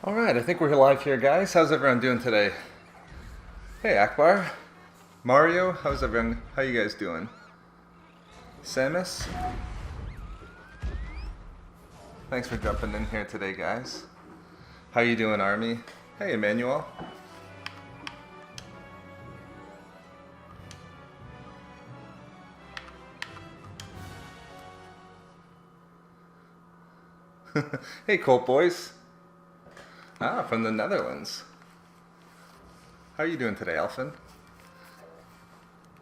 All right, I think we're live here, guys. How's everyone doing today? Hey, Akbar, Mario, how's everyone? How you guys doing? Samus, thanks for jumping in here today, guys. How you doing, Army? Hey, Emmanuel. Hey, Colt boys. Ah, from the Netherlands. How are you doing today, Elfin?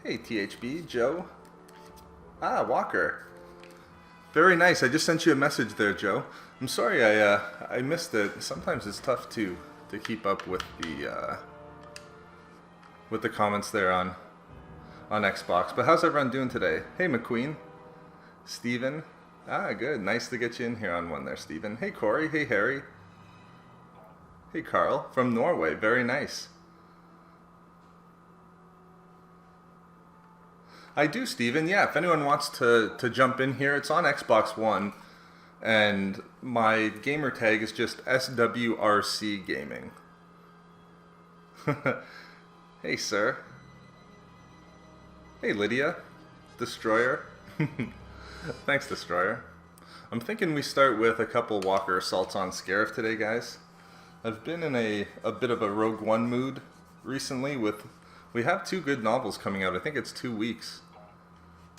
Hey, THB, Joe. Ah, Walker. Very nice. I just sent you a message there, Joe. I'm sorry I missed it. Sometimes it's tough to keep up with the comments there on Xbox. But how's everyone doing today? Hey, McQueen. Steven. Ah, good. Nice to get you in here on one there, Steven. Hey, Corey. Hey, Harry. Hey, Carl. From Norway. Very nice. I do, Steven. Yeah, if anyone wants to jump in here, it's on Xbox One. And my gamer tag is just SWRC Gaming. Hey, sir. Hey, Lydia. Destroyer. Thanks, Destroyer. I'm thinking we start with a couple Walker Assaults on Scarif today, guys. I've been in a bit of a Rogue One mood recently with... We have two good novels coming out. I think it's 2 weeks.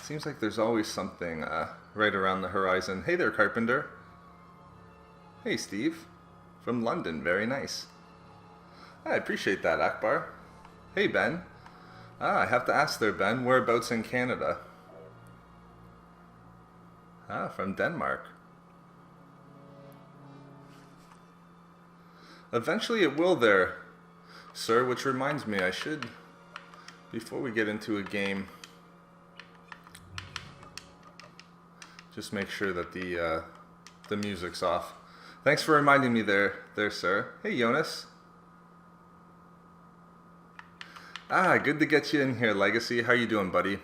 Seems like there's always something right around the horizon. Hey there, Carpenter. Hey, Steve. From London. Very nice. I appreciate that, Akbar. Hey, Ben. I have to ask there, Ben. Whereabouts in Canada? From Denmark. Eventually it will there, sir, which reminds me, I should, before we get into a game, just make sure that the music's off. Thanks for reminding me there, sir. Hey, Jonas. Good to get you in here, Legacy. How you doing, buddy?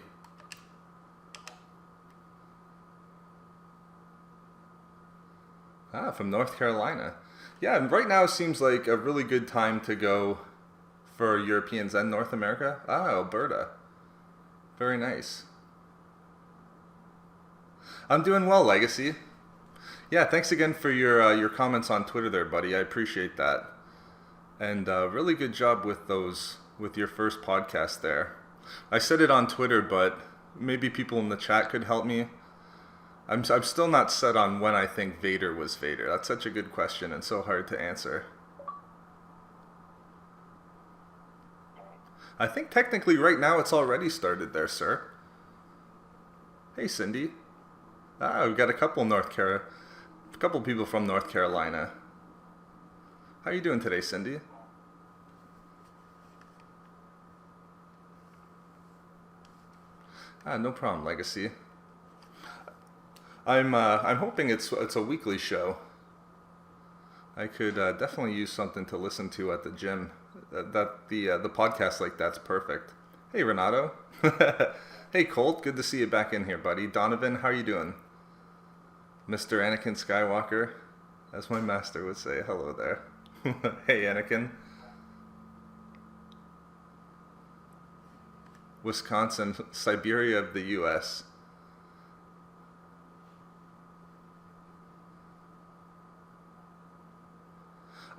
From North Carolina. Yeah, right now seems like a really good time to go for Europeans and North America. Alberta. Very nice. I'm doing well, Legacy. Yeah, thanks again for your comments on Twitter there, buddy. I appreciate that. And really good job with your first podcast there. I said it on Twitter, but maybe people in the chat could help me. I'm still not set on when I think Vader was Vader. That's such a good question and so hard to answer. I think technically right now it's already started there, sir. Hey, Cindy. We've got a couple people from North Carolina. How are you doing today, Cindy? No problem, Legacy. I'm hoping it's a weekly show. I could definitely use something to listen to at the gym. The podcast like that's perfect. Hey, Renato. Hey, Colt. Good to see you back in here, buddy. Donovan, how are you doing? Mr. Anakin Skywalker, as my master would say. Hello there. Hey, Anakin. Wisconsin, Siberia of the U.S.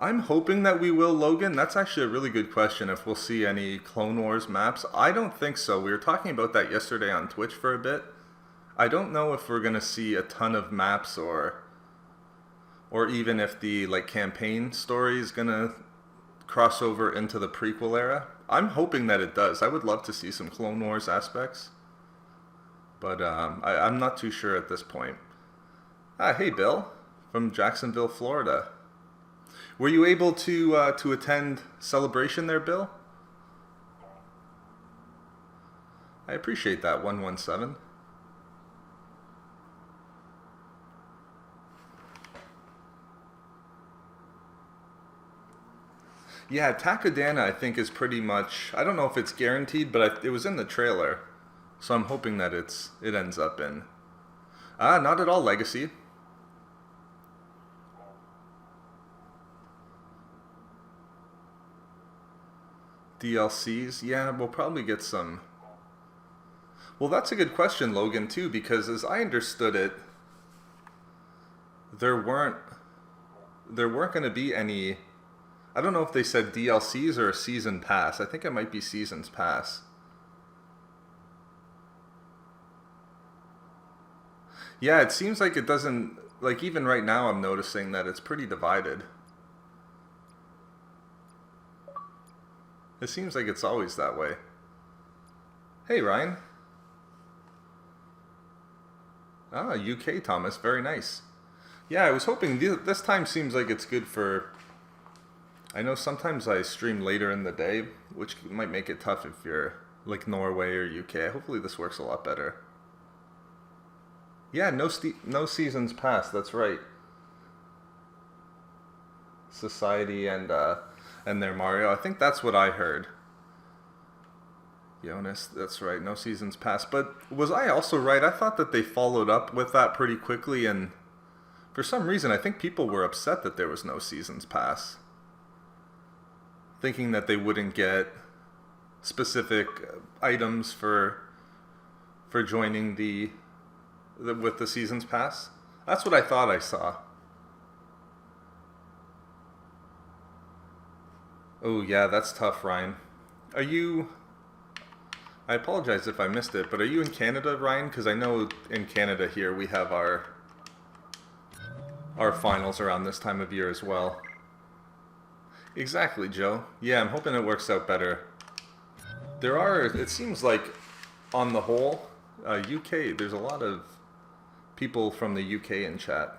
I'm hoping that we will, Logan. That's actually a really good question, if we'll see any Clone Wars maps. I don't think so. We were talking about that yesterday on Twitch for a bit. I don't know if we're going to see a ton of maps or even if the campaign story is going to cross over into the prequel era. I'm hoping that it does. I would love to see some Clone Wars aspects. But I'm not too sure at this point. Hey, Bill. From Jacksonville, Florida. Were you able to attend Celebration there, Bill? I appreciate that, 117. Yeah, Takadana I think is pretty much, I don't know if it's guaranteed, but it was in the trailer. So I'm hoping that it ends up in. Not at all, Legacy. DLCs? Yeah, we'll probably get some. Well, that's a good question, Logan, too, because as I understood it, there weren't going to be any. I don't know if they said DLCs or a season pass. I think it might be seasons pass. Yeah, it seems like it doesn't. Like, even right now, I'm noticing that it's pretty divided. It seems like it's always that way. Hey, Ryan. Ah, UK Thomas, very nice. Yeah, I was hoping this time seems like it's good for. I know sometimes I stream later in the day, which might make it tough if you're like Norway or UK. Hopefully this works a lot better. Yeah, no seasons past. That's right. Society and their Mario. I think that's what I heard. Jonas, that's right. No seasons past. But was I also right? I thought that they followed up with that pretty quickly, and for some reason, I think people were upset that there was no seasons pass, thinking that they wouldn't get specific items for joining with the seasons pass. That's what I thought I saw. Oh yeah, that's tough, Ryan. Are you? I apologize if I missed it, but are you in Canada, Ryan? Because I know in Canada here we have our finals around this time of year as well. Exactly, Joe. Yeah, I'm hoping it works out better. It seems like, on the whole, UK, there's a lot of people from the UK in chat.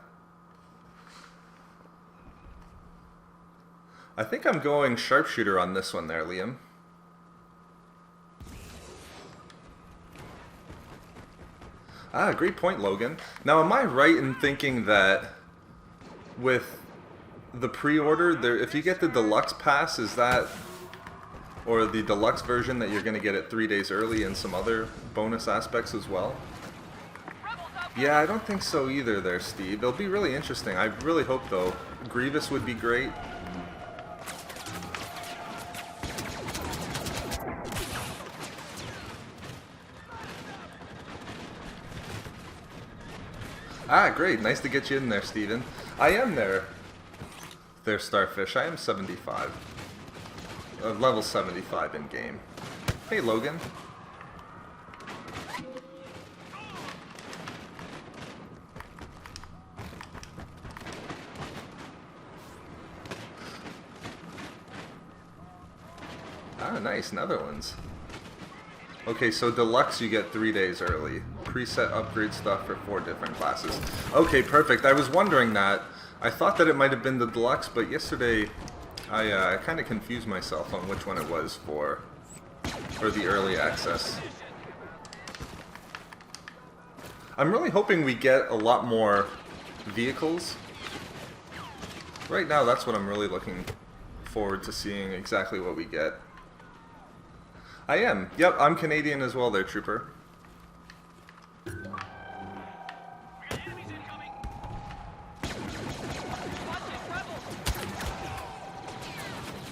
I think I'm going sharpshooter on this one there, Liam. Ah, great point, Logan. Now, am I right in thinking that with the pre-order, if you get the deluxe pass, is that, or the deluxe version, that you're going to get it 3 days early and some other bonus aspects as well? Yeah, I don't think so either there, Steve. It'll be really interesting. I really hope, though. Grievous would be great. Ah, great. Nice to get you in there, Steven. I am there. There, Starfish. I am 75. Level 75 in game. Hey, Logan. Ah, nice. Netherlands. Okay, so deluxe you get 3 days early. Preset upgrade stuff for 4 different classes. Okay, perfect. I was wondering that. I thought that it might have been the deluxe, but yesterday I kind of confused myself on which one it was for the early access. I'm really hoping we get a lot more vehicles. Right now, that's what I'm really looking forward to seeing, exactly what we get. I am. Yep, I'm Canadian as well there, Trooper.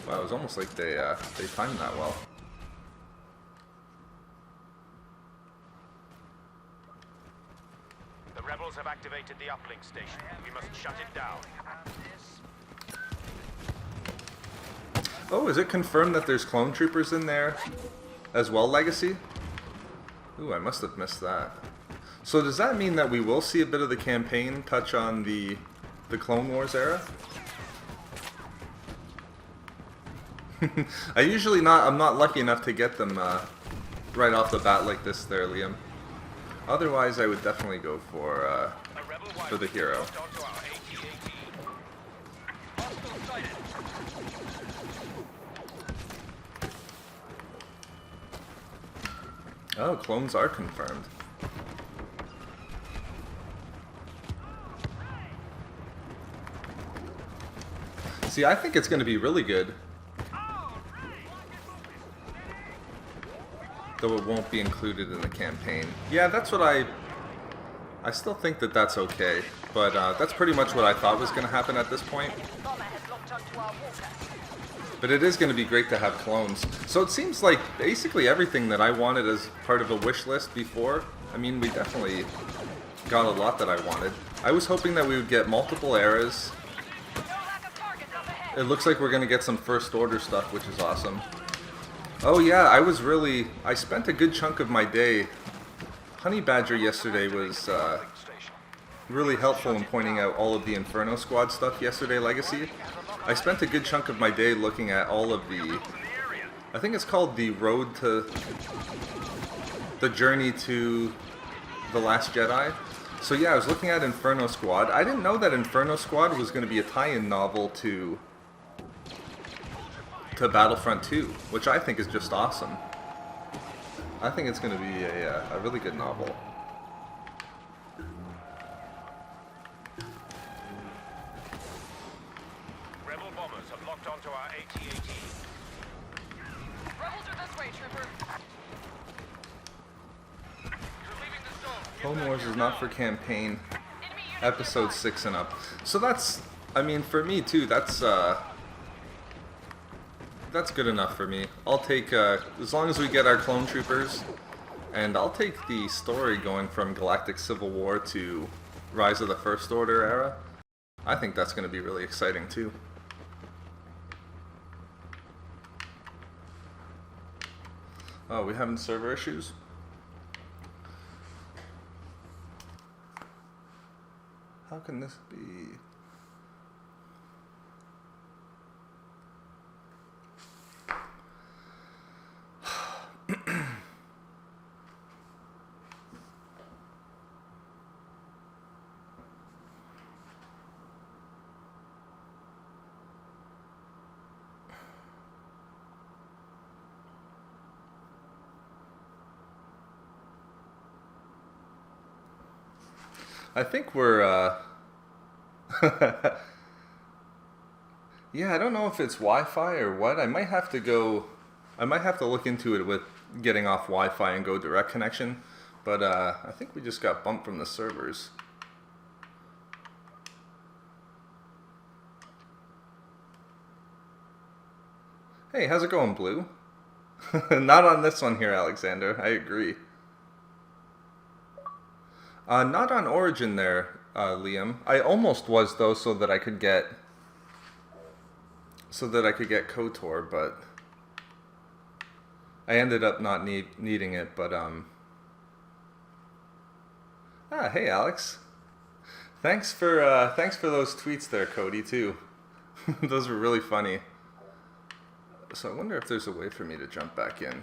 Wow, it was almost like they timed that well. The rebels have activated the uplink station. We must shut it down. Oh, is it confirmed that there's clone troopers in there as well, Legacy? Ooh, I must have missed that. So does that mean that we will see a bit of the campaign touch on the Clone Wars era? I'm not lucky enough to get them right off the bat like this there, Liam. Otherwise, I would definitely go for the hero. Oh, clones are confirmed. See, I think it's going to be really good. Though it won't be included in the campaign. Yeah, that's what I still think that that's okay. But that's pretty much what I thought was going to happen at this point. But it is going to be great to have clones. So it seems like basically everything that I wanted as part of a wish list before. I mean, we definitely got a lot that I wanted. I was hoping that we would get multiple eras. It looks like we're going to get some First Order stuff, which is awesome. Oh yeah, I spent a good chunk of my day. Honey Badger yesterday was really helpful in pointing out all of the Inferno Squad stuff yesterday, Legacy. I spent a good chunk of my day looking at all of the... I think it's called the road to... the journey to The Last Jedi. So yeah, I was looking at Inferno Squad. I didn't know that Inferno Squad was going to be a tie-in novel to Battlefront 2, which I think is just awesome. I think it's going to be a really good novel. Rebel bombers have locked onto our AT-AT. Rebels are this way, trooper. You're leaving the zone. Clone Wars is not for campaign. Episode 6 and up. So that's, I mean, for me too, that's good enough for me. I'll take, as long as we get our clone troopers, and I'll take the story going from Galactic Civil War to Rise of the First Order era. I think that's going to be really exciting too. Oh, we having server issues? How can this be? I think we're, yeah, I don't know if it's Wi-Fi or what. I might have to look into it with getting off Wi-Fi and go direct connection. But I think we just got bumped from the servers. Hey, how's it going, Blue? Not on this one here, Alexander. I agree. Not on Origin there, Liam. I almost was though, so that I could get KOTOR, but I ended up not needing it. But hey Alex, thanks for those tweets there, Cody too. Those were really funny. So I wonder if there's a way for me to jump back in.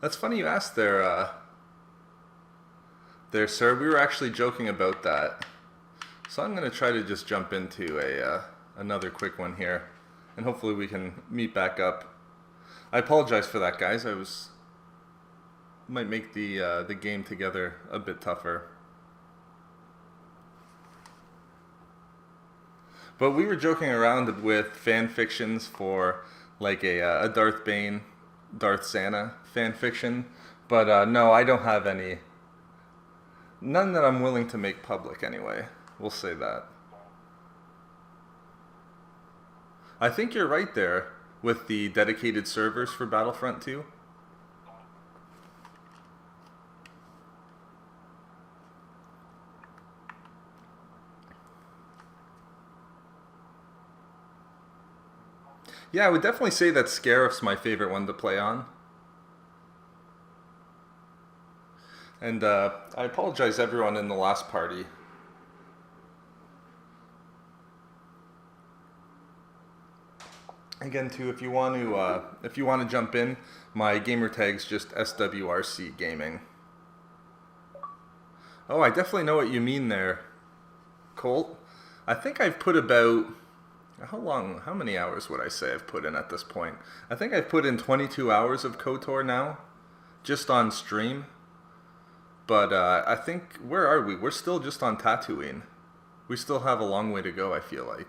That's funny you asked there, sir. We were actually joking about that. So I'm going to try to just jump into another quick one here, and hopefully we can meet back up. I apologize for that, guys. Might make the game together a bit tougher. But we were joking around with fan fictions for like a Darth Bane, Darth Santa fan fiction, but no, I don't have any. None that I'm willing to make public anyway. We'll say that. I think you're right there with the dedicated servers for Battlefront 2. Yeah, I would definitely say that Scarif's my favorite one to play on. And I apologize everyone in the last party. Again, too, if you want to jump in, my gamer tag's just SWRC Gaming. Oh, I definitely know what you mean there, Colt. I think I've put about, how many hours would I say I've put in at this point? I think I've put in 22 hours of KOTOR now, just on stream. But I think, where are we? We're still just on Tatooine. We still have a long way to go, I feel like.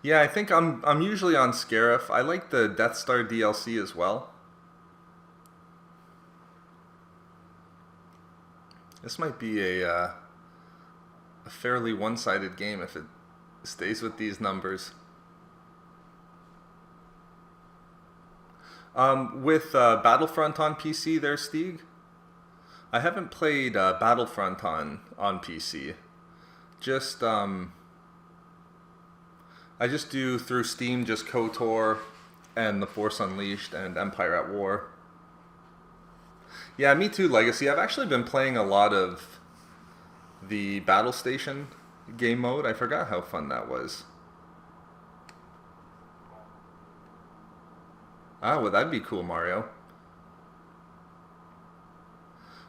Yeah, I think I'm usually on Scarif. I like the Death Star DLC as well. This might be a fairly one-sided game if it stays with these numbers. With Battlefront on PC there, Stieg? I haven't played Battlefront on PC. Just, I just do through Steam just KOTOR and The Force Unleashed and Empire at War. Yeah, me too, Legacy. I've actually been playing a lot of the Battle Station game mode. I forgot how fun that was. Ah, well, that'd be cool, Mario.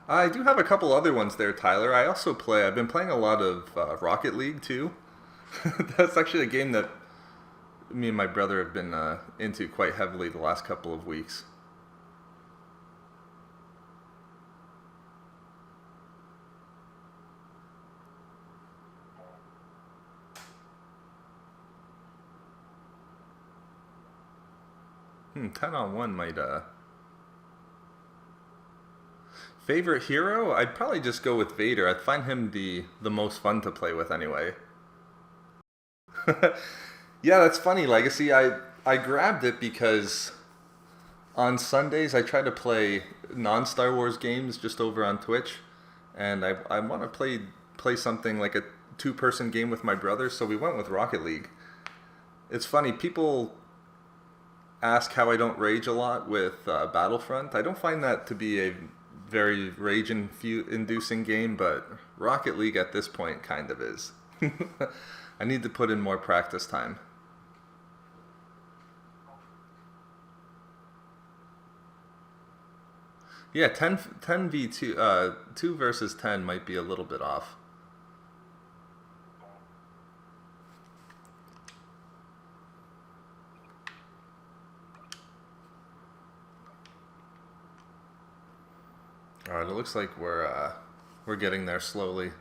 I do have a couple other ones there, Tyler. I've been playing a lot of Rocket League too. That's actually a game that me and my brother have been into quite heavily the last couple of weeks. Hmm, 10 on 1 might, Favorite hero? I'd probably just go with Vader. I find him the most fun to play with anyway. Yeah, that's funny, Legacy. I grabbed it because on Sundays I try to play non-Star Wars games just over on Twitch, and I want to play something like a two-person game with my brother, so we went with Rocket League. It's funny, people ask how I don't rage a lot with Battlefront. I don't find that to be a very rage-inducing game, but Rocket League at this point kind of is. I need to put in more practice time. Yeah, 10 v 2, 2 versus 10 might be a little bit off. All right, it looks like we're getting there slowly.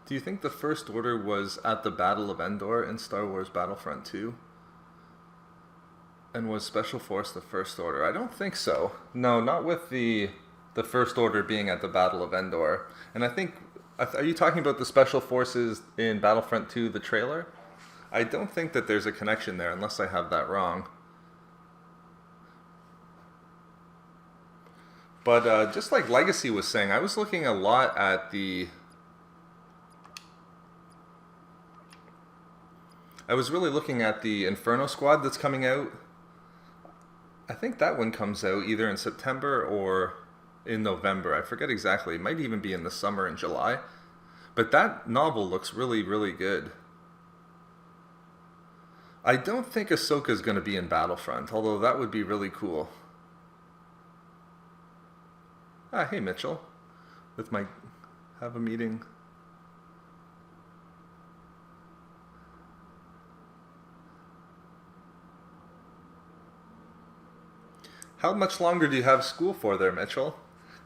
Do you think the First Order was at the Battle of Endor in Star Wars Battlefront 2? And was Special Force the First Order? I don't think so. No, not with the First Order being at the Battle of Endor. And I think, are you talking about the Special Forces in Battlefront 2, the trailer? I don't think that there's a connection there, unless I have that wrong. But just like Legacy was saying, I was looking a lot at I was really looking at the Inferno Squad that's coming out. I think that one comes out either in September or in November. I forget exactly. It might even be in the summer in July. But that novel looks really, really good. I don't think Ahsoka's going to be in Battlefront, although that would be really cool. Ah, hey Mitchell. Have a meeting. How much longer do you have school for there, Mitchell?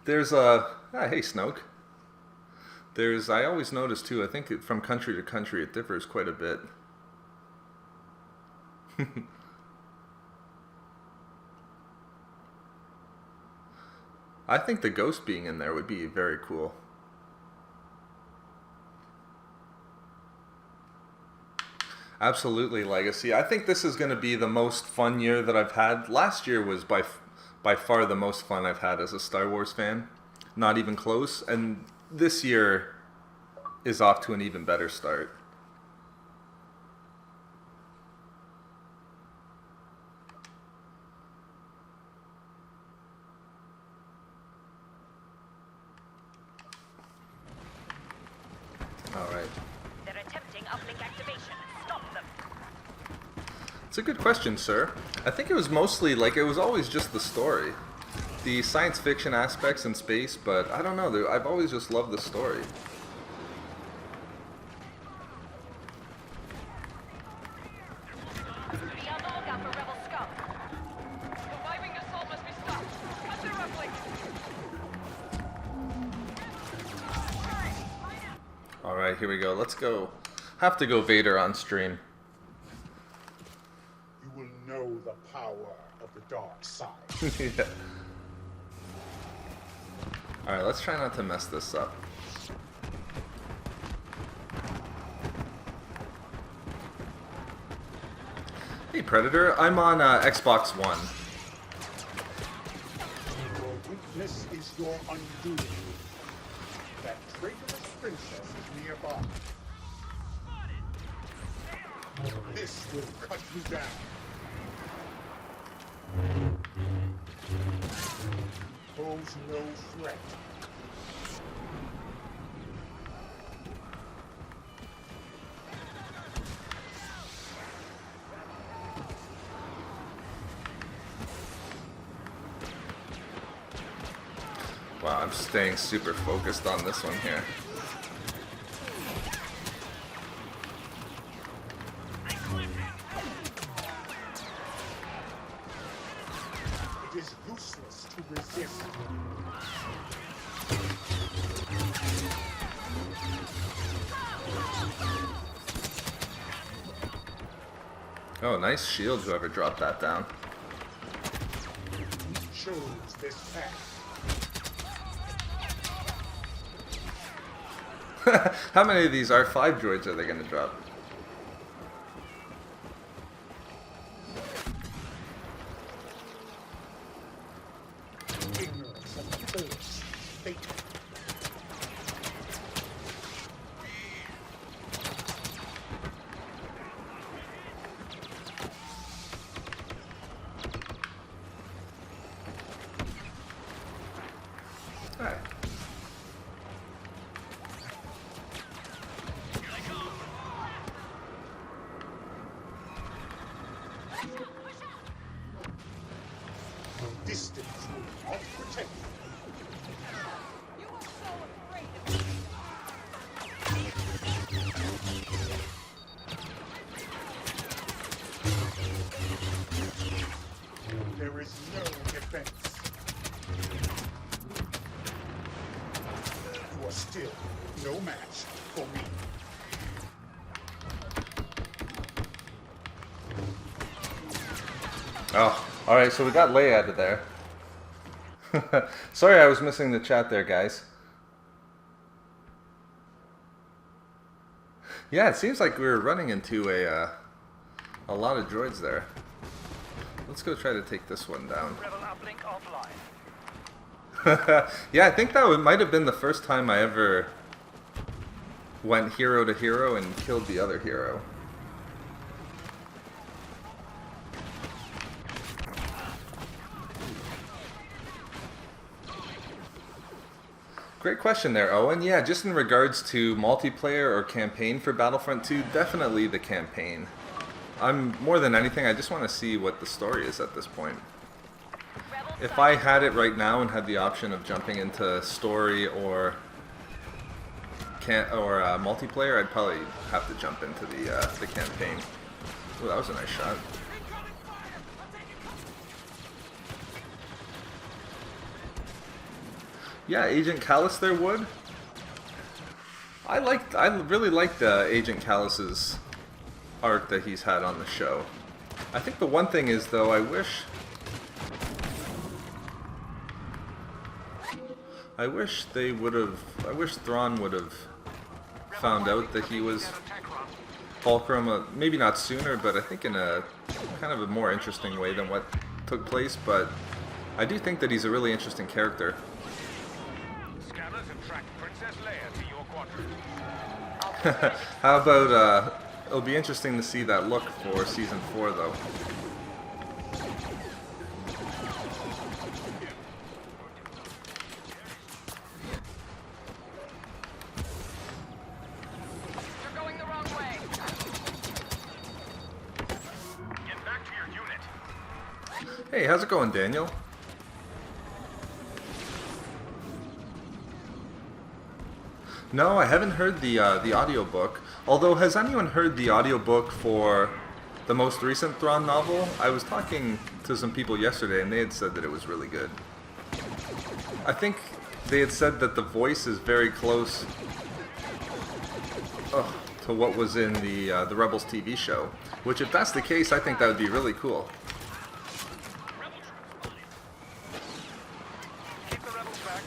There's hey Snoke. I always notice too, I think from country to country it differs quite a bit. I think the ghost being in there would be very cool. Absolutely, Legacy. I think this is going to be the most fun year that I've had. Last year was by far the most fun I've had as a Star Wars fan. Not even close. And this year is off to an even better start. All right. They're attempting uplink activation. Stop them. It's a good question, sir. I think it was mostly, like, it was always just the story. The science fiction aspects in space, but I don't know. I've always just loved the story. Be on the lookout for rebel scum. Alright, here we go. Let's go. Have to go Vader on stream. You will know the power of the dark side. Yeah. Alright, let's try not to mess this up. Hey Predator, I'm on Xbox One. Your weakness is your undoing. That traitorous princess is nearby. This will cut you down. Pose no threat. Wow, I'm staying super focused on this one here. It is useless to resist. Oh, nice shield, whoever dropped that down. We chose this path. How many of these R5 droids are they going to drop? Ignorance of the force. Fate. Alright. No distance will not protect you. You are so afraid of me. There is no defense. You are still no match for me. Oh, alright, so we got Leia out of there. Sorry I was missing the chat there, guys. Yeah, it seems like we were running into a lot of droids there. Let's go try to take this one down. Rebel uplink offline. Yeah, I think that might have been the first time I ever went hero to hero and killed the other hero. Great question there, Owen. Yeah, just in regards to multiplayer or campaign for Battlefront 2, definitely the campaign. I'm more than anything, I just want to see what the story is at this point. If I had it right now and had the option of jumping into story or multiplayer, I'd probably have to jump into the campaign. Oh, that was a nice shot. Yeah, Agent Callus there would. I really liked Agent Callus's arc that he's had on the show. I think the one thing is though, I wish Thrawn would have found out that he was Fulcrum, maybe not sooner, but I think in a kind of a more interesting way than what took place, but I do think that he's a really interesting character. Scanners have tracked Princess Leia to your quadrant. How about, it'll be interesting to see that look for Season 4, though. You're going the wrong way. Get back to your unit. Hey, how's it going, Daniel? No, I haven't heard the audiobook. Although, has anyone heard the audiobook for the most recent Thrawn novel? I was talking to some people yesterday, and they had said that it was really good. I think they had said that the voice is very close to what was in the Rebels TV show. Which, if that's the case, I think that would be really cool.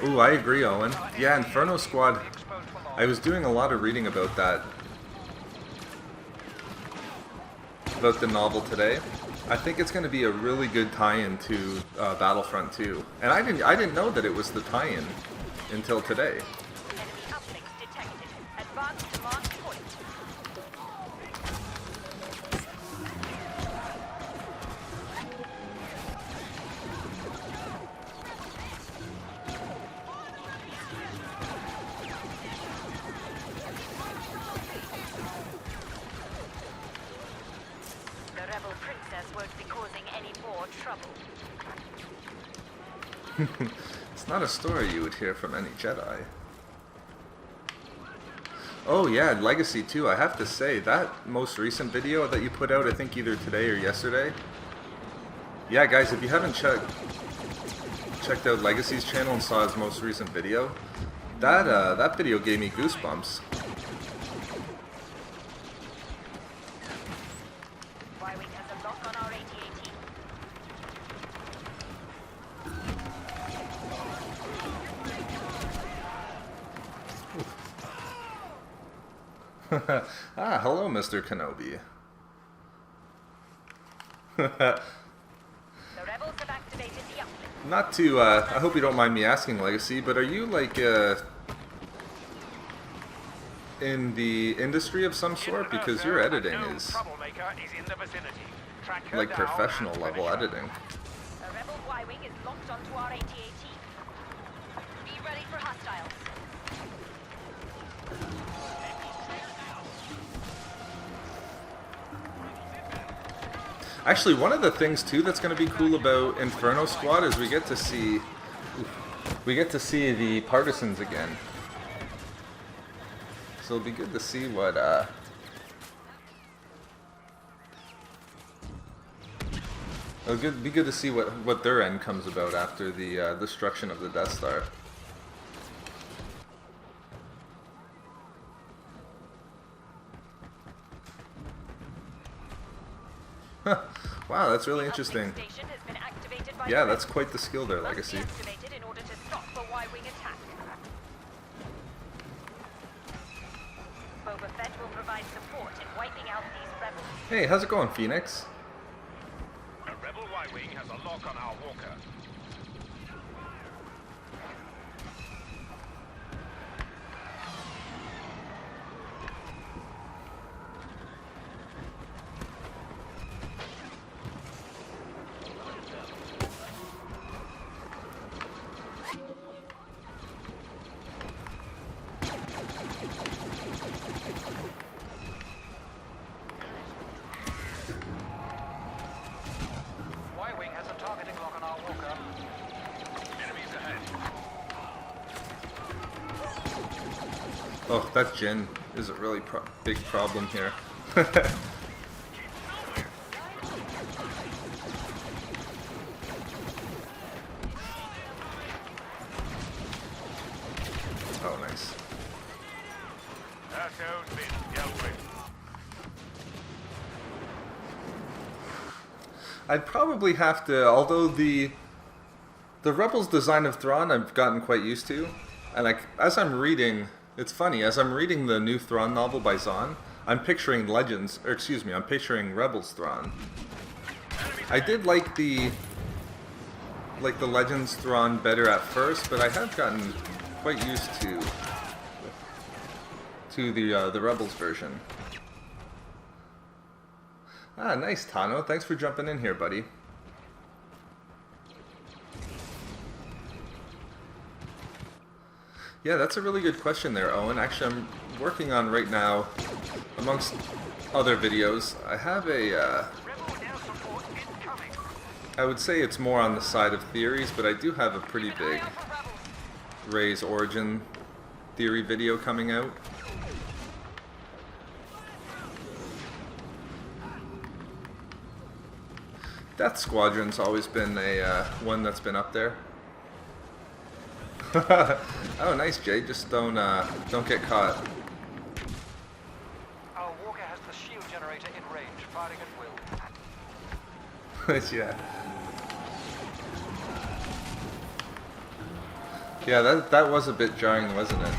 Ooh, I agree, Owen. Yeah, Inferno Squad. I was doing a lot of reading about that, about the novel today. I think it's going to be a really good tie-in to Battlefront 2, and I didn't know that it was the tie-in until today. Enemy uplinks detected. Advance to mark point. The rebel princess won't be causing any more trouble. It's not a story you would hear from any Jedi. Oh yeah, Legacy 2. I have to say, that most recent video that you put out, I think either today or yesterday. Yeah, guys, if you haven't checked out Legacy's channel and saw his most recent video, that video gave me goosebumps. Y-Wing has a lock on our AT-AT. Ah, hello, Mr. Kenobi. The rebels have activated the uplink. Not to, I hope you don't mind me asking, Legacy, but are you, like, in the industry of some sort? Because your editing is, like, professional level editing. A rebel Y-Wing is locked onto our AT-AT. Be ready for hostiles. Actually, one of the things too that's going to be cool about Inferno Squad is we get to see the partisans again. So it'll be good to see what it'll be good to see what their end comes about after the destruction of the Death Star. Wow, that's really interesting. Station has been activated by Yeah, the that's quite the skill there, Must be Legacy. activated in order to stop the Y-Wing attack. Boba Fett will provide support in wiping out these rebels. Hey, how's it going, Phoenix? A rebel Y-Wing has a lock on our walker. Y-Wing has a targeting lock on our walker. Enemies ahead. Oh, that Jin is a really big problem here. Oh, nice. That has been dealt with. I'd probably have to, although the Rebels design of Thrawn I've gotten quite used to, and as I'm reading, it's funny, as I'm reading the new Thrawn novel by Zahn, I'm picturing I'm picturing Rebels Thrawn. I did like the Legends Thrawn better at first, but I have gotten quite used to the Rebels version. Ah, nice, Tano. Thanks for jumping in here, buddy. Yeah, that's a really good question there, Owen. Actually, I'm working on right now, amongst other videos, I have a, Rebel air support incoming. I would say it's more on the side of theories, but I do have a pretty big Rey's origin theory video coming out. Death Squadron's always been a one that's been up there. Oh, nice, Jay. Just don't get caught. Our walker has the shield generator in range, firing at will. Yeah. Yeah, that was a bit jarring, wasn't it?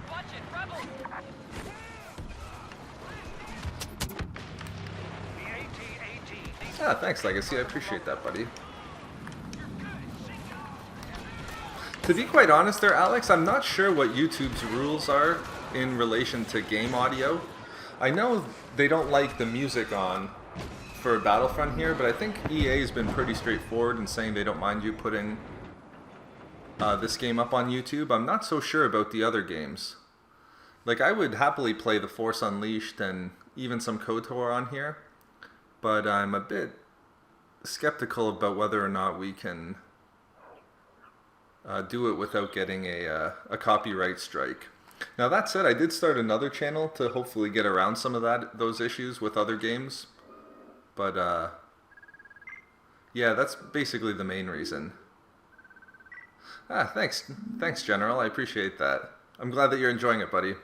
Watch it, rebels! The AT-AT needs Ah, thanks, Legacy. I appreciate that, buddy. To be quite honest there, Alex, I'm not sure what YouTube's rules are in relation to game audio. I know they don't like the music on for Battlefront here, but I think EA's been pretty straightforward in saying they don't mind you putting this game up on YouTube. I'm not so sure about the other games. Like, I would happily play The Force Unleashed and even some KOTOR on here, but I'm a bit skeptical about whether or not we can do it without getting a copyright strike. Now that said, I did start another channel to hopefully get around some of those issues with other games. But yeah, that's basically the main reason. Ah, thanks, General. I appreciate that. I'm glad that you're enjoying it, buddy.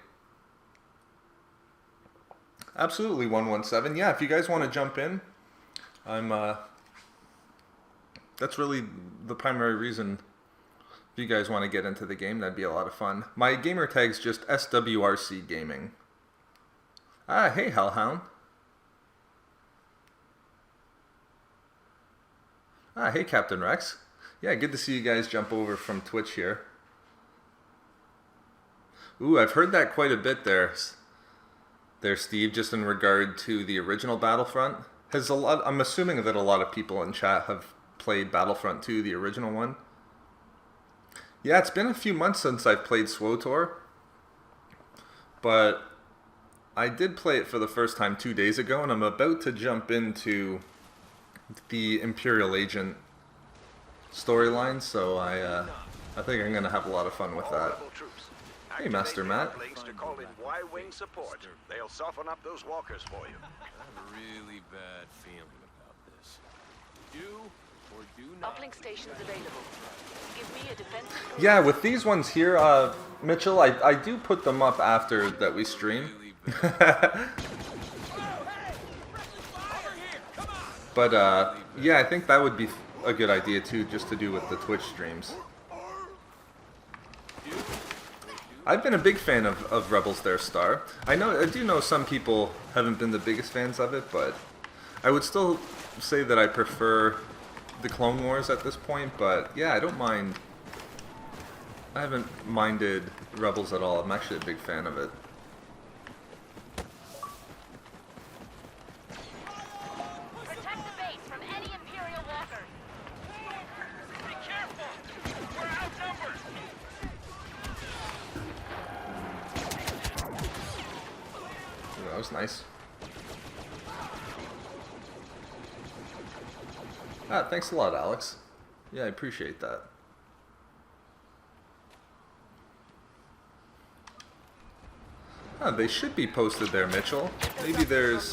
Absolutely, 117. Yeah, if you guys want to jump in, that's really the primary reason. If you guys want to get into the game, that'd be a lot of fun. My gamer tag's just SWRC Gaming. Ah, hey, Hellhound. Ah, hey, Captain Rex. Yeah, good to see you guys jump over from Twitch here. Ooh, I've heard that quite a bit there, Steve, just in regard to the original Battlefront. I'm assuming that a lot of people in chat have played Battlefront 2, the original one. Yeah, it's been a few months since I've played SWTOR, but I did play it for the first time 2 days ago, and I'm about to jump into the Imperial Agent storyline, so I think I'm going to have a lot of fun with that. Hey, Master Matt. To call in Y-Wing support. They'll soften up those walkers for you. I have a really bad feeling about this. Do or do not. Uplink stations available. Give me a defensive... Yeah, with these ones here, Mitchell, I do put them up after that we stream. But, yeah, I think that would be a good idea, too, just to do with the Twitch streams. I've been a big fan of Rebels Their Star. I do know some people haven't been the biggest fans of it, but I would still say that I prefer the Clone Wars at this point, but yeah, I don't mind. I haven't minded Rebels at all. I'm actually a big fan of it. Protect the base from any Imperial walkers. Be careful! We're outnumbered! Ooh, that was nice. Ah, thanks a lot, Alex. Yeah, I appreciate that. Ah, they should be posted there, Mitchell. Maybe there's...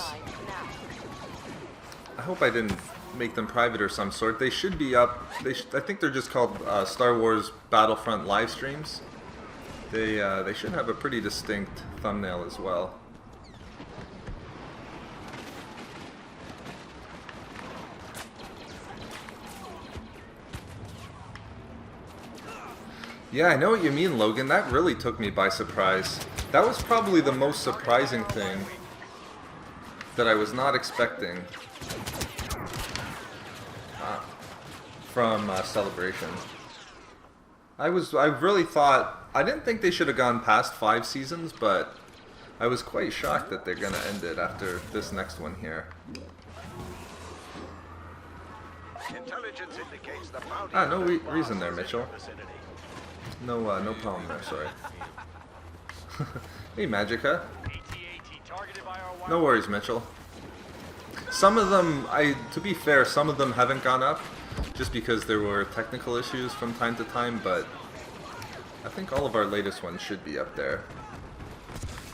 I hope I didn't make them private or some sort. They should be up. I think they're just called Star Wars Battlefront live streams. They should have a pretty distinct thumbnail as well. Yeah, I know what you mean, Logan. That really took me by surprise. That was probably the most surprising thing that I was not expecting from Celebration. I really thought, I didn't think they should have gone past 5 seasons, but I was quite shocked that they're gonna end it after this next one here. Intelligence indicates the bounty Ah, no hunter reason boss there, is in Mitchell. your vicinity. No problem there, sorry. Hey, Magica. AT-AT targeted by our No worries, Mitchell. Some of them, to be fair, some of them haven't gone up, just because there were technical issues from time to time, but I think all of our latest ones should be up there.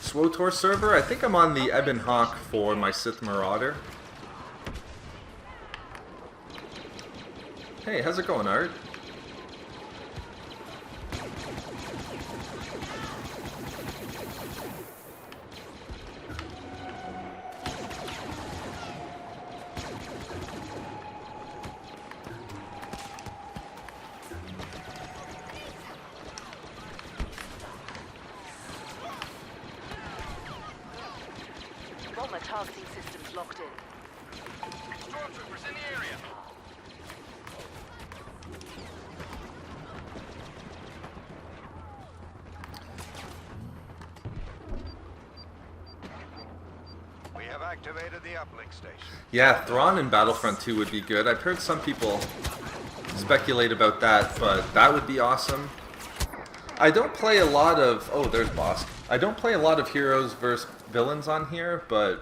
SWOTOR server, I think I'm on the Ebon Hawk for my Sith Marauder. Hey, how's it going, Art? Got my targeting systems locked in. Stormtroopers in the area. We have activated the uplink station. Yeah, Thrawn in Battlefront 2 would be good. I've heard some people speculate about that, but that would be awesome. I don't play a lot of... Oh, there's Bosk. I don't play a lot of heroes versus villains on here, but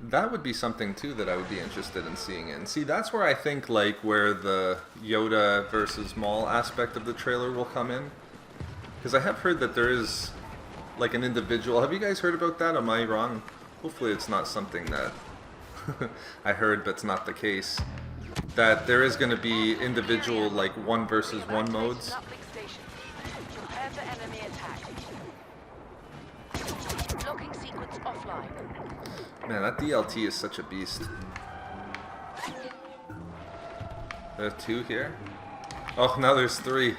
that would be something too that I would be interested in seeing in. See, that's where I think like where the Yoda versus Maul aspect of the trailer will come in. Because I have heard that there is like an individual... Have you guys heard about that? Am I wrong? Hopefully it's not something that I heard but's not the case. That there is going to be individual like 1 versus 1 modes. Uplink station. Prepare for enemy attack. Locking sequence offline. Man, that DLT is such a beast. There's 2 here. Oh, now there's 3.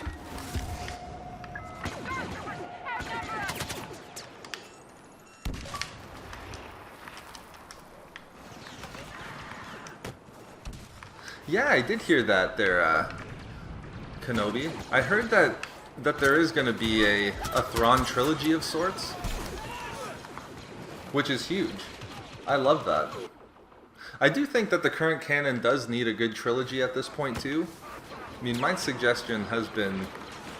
Yeah, I did hear that there, Kenobi. I heard that there is going to be a Thrawn trilogy of sorts, which is huge. I love that. I do think that the current canon does need a good trilogy at this point too. I mean, my suggestion has been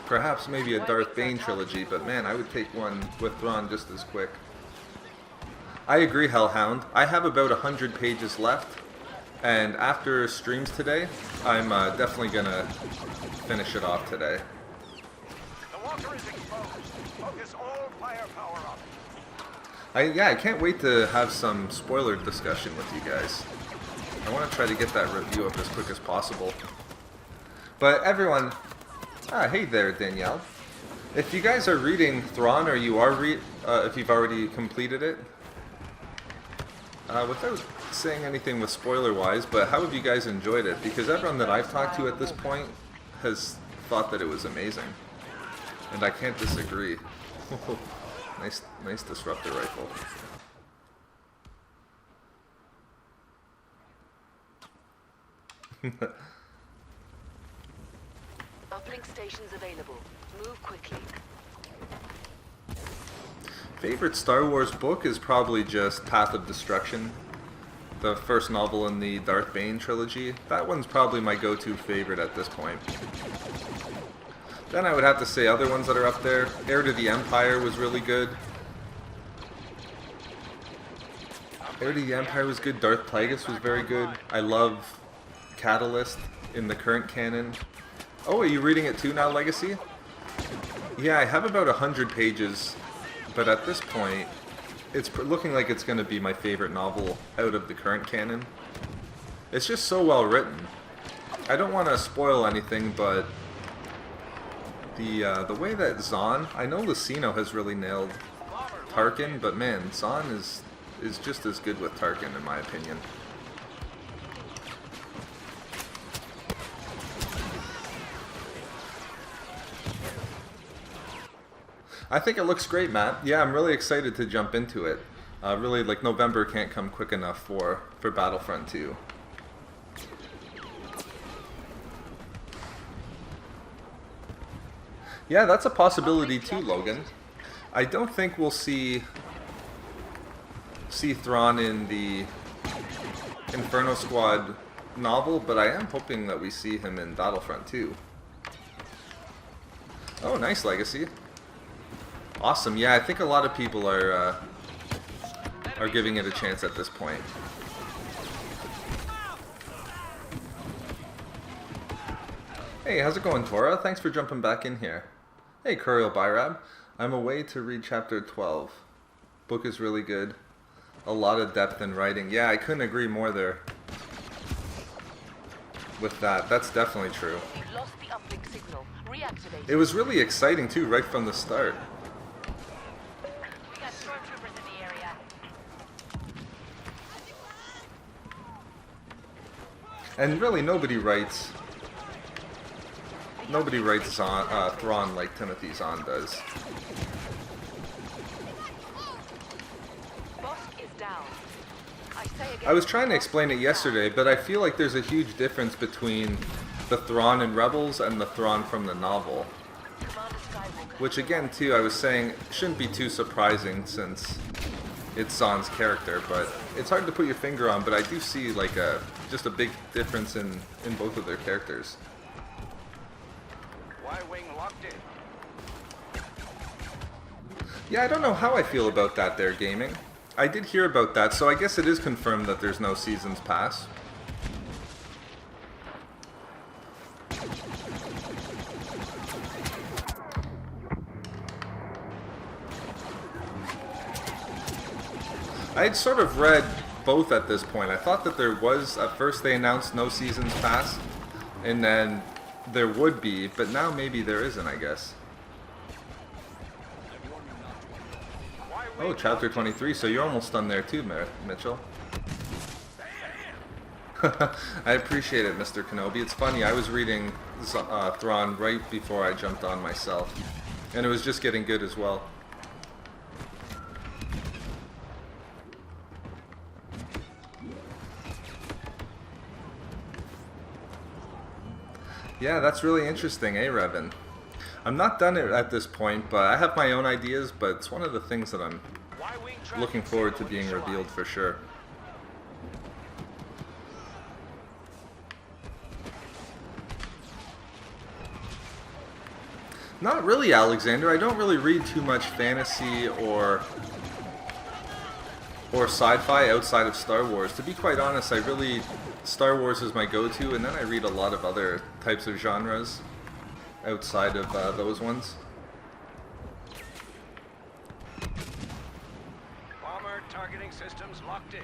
perhaps maybe a Darth Bane trilogy, but man, I would take one with Thrawn just as quick. I agree, Hellhound. I have about 100 pages left. And after streams today, I'm definitely gonna finish it off today. The walker is exposed. Focus all firepower on it. I can't wait to have some spoiler discussion with you guys. I want to try to get that review up as quick as possible. But everyone, hey there, Danielle. If you guys are reading Thrawn, or you are if you've already completed it, without saying anything with spoiler-wise, but how have you guys enjoyed it? Because everyone that I've talked to at this point has thought that it was amazing, and I can't disagree. Nice disruptor rifle. Uplink stations available. Move quickly. Favorite Star Wars book is probably just Path of Destruction, the first novel in the Darth Bane trilogy. That one's probably my go-to favorite at this point. Then I would have to say other ones that are up there. Heir to the Empire was really good. Heir to the Empire was good. Darth Plagueis was very good. I love Catalyst in the current canon. Oh, are you reading it too now, Legacy? Yeah, I have about 100 pages, but at this point, it's looking like it's going to be my favorite novel out of the current canon. It's just so well written. I don't want to spoil anything, but the way that Zahn, I know Lucino has really nailed Tarkin, but man, Zahn is just as good with Tarkin in my opinion. I think it looks great, Matt. Yeah, I'm really excited to jump into it. Really, like, November can't come quick enough for Battlefront 2. Yeah, that's a possibility too, Logan. I don't think we'll see Thrawn in the Inferno Squad novel, but I am hoping that we see him in Battlefront 2. Oh, nice, Legacy. Awesome. Yeah, I think a lot of people are giving it a chance at this point. Hey, how's it going, Tora? Thanks for jumping back in here. Hey, Kuriel Byrab. I'm away to read chapter 12. Book is really good. A lot of depth in writing. Yeah, I couldn't agree more there. With that, that's definitely true. We've lost the uplink signal. Reactivate. It was really exciting too, right from the start. We got stormtroopers in the area. And really, nobody writes Thrawn like Timothy Zahn does. Bosk is down. I say again. I was trying to explain it yesterday, but I feel like there's a huge difference between the Thrawn in Rebels and the Thrawn from the novel. Commander Skywalker. Which again, too, I was saying shouldn't be too surprising since it's Zahn's character, but it's hard to put your finger on, but I do see like just a big difference in both of their characters. Y-wing locked in. Yeah, I don't know how I feel about that there, gaming. I did hear about that, so I guess it is confirmed that there's no Seasons Pass. I had sort of read both at this point. I thought that there was, at first they announced no Seasons Pass, and then there would be, but now maybe there isn't, I guess. Oh, chapter 23, so you're almost done there too, Mitchell. I appreciate it, Mr. Kenobi. It's funny, I was reading Thrawn right before I jumped on myself, and it was just getting good as well. Yeah, that's really interesting, eh, Revan? I'm not done at this point, but I have my own ideas, but it's one of the things that I'm Y-wing looking forward to being revealed for sure. Not really, Alexander. I don't really read too much fantasy or sci-fi outside of Star Wars. To be quite honest, Star Wars is my go-to, and then I read a lot of other types of genres outside of those ones. Bomber targeting systems locked in.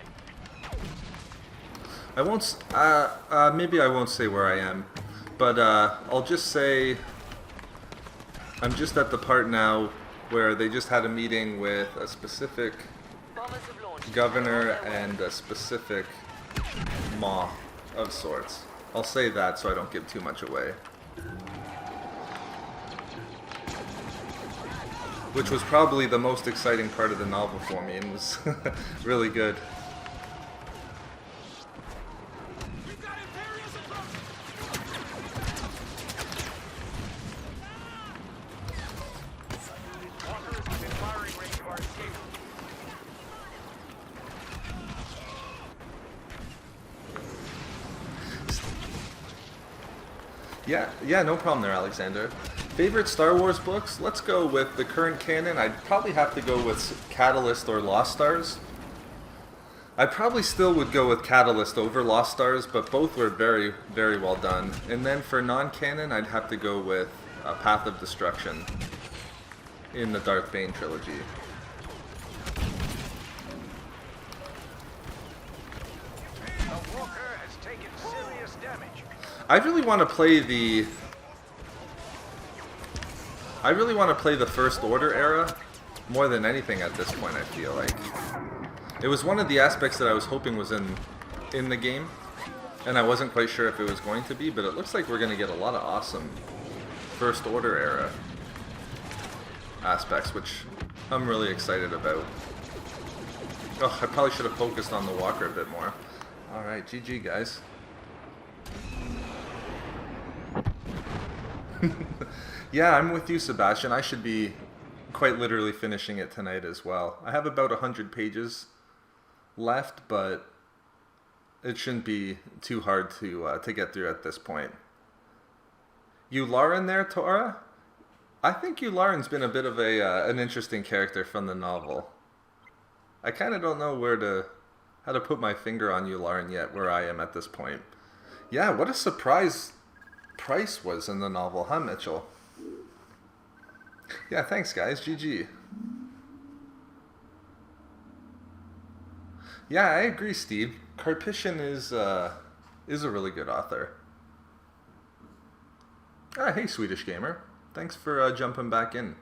I won't. Maybe I won't say where I am, but I'll just say I'm just at the part now where they just had a meeting with a specific Bombers have launched. governor and a specific maw of sorts. I'll say that so I don't give too much away. Which was probably the most exciting part of the novel for me and was really good. Walker is within firing range of our escape. Yeah, no problem there, Alexander. Favorite Star Wars books? Let's go with the current canon. I'd probably have to go with Catalyst or Lost Stars. I probably still would go with Catalyst over Lost Stars, but both were very, very well done. And then for non-canon, I'd have to go with Path of Destruction in the Darth Bane trilogy. The Walker has taken serious damage. I really want to play the First Order era more than anything at this point, I feel like. It was one of the aspects that I was hoping was in the game, and I wasn't quite sure if it was going to be, but it looks like we're going to get a lot of awesome First Order era aspects, which I'm really excited about. Oh, I probably should have focused on the Walker a bit more. Alright, GG guys. Yeah, I'm with you, Sebastian. I should be quite literally finishing it tonight as well. I have about 100 pages left, but it shouldn't be too hard to get through at this point. Yularen there, Tora? I think Yularen's been a bit of an interesting character from the novel. I kind of don't know how to put my finger on Yularen yet, where I am at this point. Yeah, what a surprise Price was in the novel, huh, Mitchell? Yeah, thanks, guys. GG. Yeah, I agree, Steve. Karpyshyn is a really good author. Ah, hey, Swedish Gamer. Thanks for jumping back in.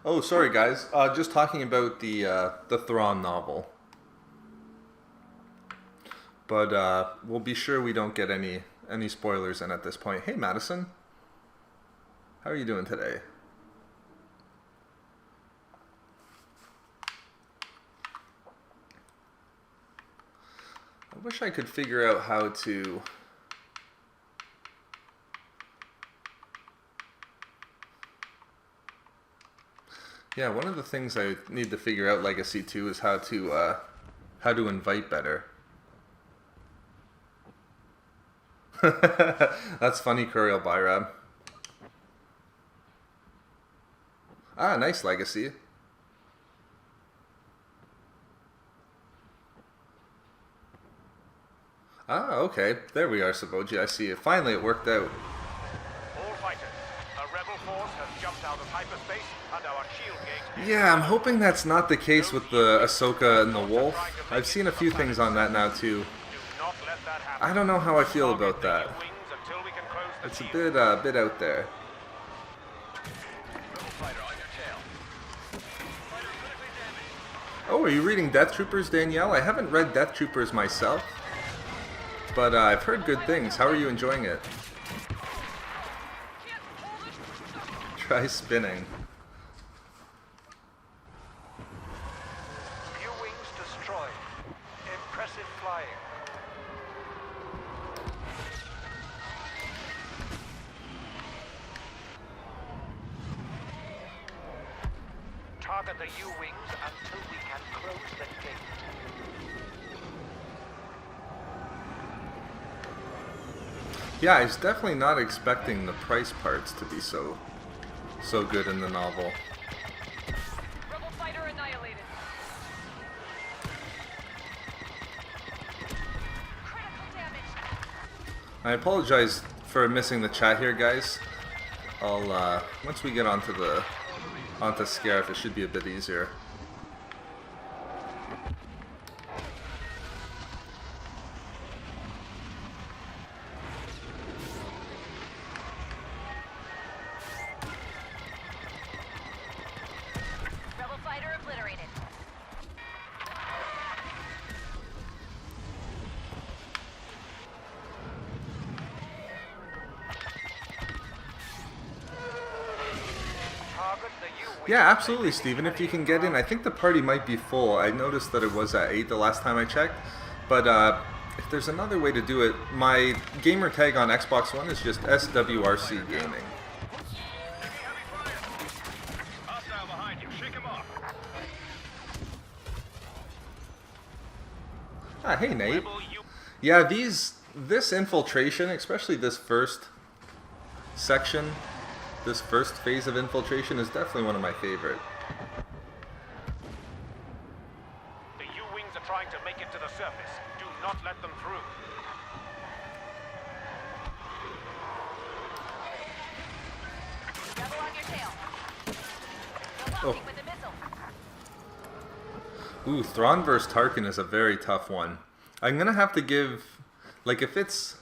Oh, sorry, guys. Just talking about the Thrawn novel. But we'll be sure we don't get any spoilers in at this point. Hey, Madison. How are you doing today? I wish I could figure out how to... Yeah, one of the things I need to figure out Legacy 2 is how to invite better. That's funny, Curiel Byrab. Ah, nice, Legacy. Ah, okay. There we are, Saboji. I see it. Finally, it worked out. All fighters, a rebel force has jumped out of hyperspace and our shield gate. Yeah, I'm hoping that's not the case with the Ahsoka and the Wolf. I've seen a few things on that now, too. Do not let that happen. I don't know how I feel about that. Wings until we can close the It's a shield. bit out there. Oh, are you reading Death Troopers, Danielle? I haven't read Death Troopers myself, but I've heard good things. How are you enjoying it? Try spinning. Few wings destroyed. Impressive flying. Target the U-wings until we can close the gate. Yeah, I was definitely not expecting the price parts to be so good in the novel. Rebel fighter annihilated. Critical damage. I apologize for missing the chat here, guys. I'll once we get onto Scarif, it should be a bit easier. Rebel fighter obliterated. Target the U-wings. Yeah, absolutely, Steven. If you can get in, I think the party might be full. I noticed that it was at 8 the last time I checked. But if there's another way to do it, my gamer tag on Xbox One is just SWRC Gaming. Hostile behind you. Shake him off. Ah, hey, Nate. Rebel U. Yeah, this infiltration, especially this first section, this first phase of infiltration is definitely one of my favorite. The U-wings are trying to make it to the surface. Do not let them through. Rebel on your tail. Oh. Loading with a missile. Ooh, Thrawn vs. Tarkin is a very tough one. I'm gonna have to give, like, if it's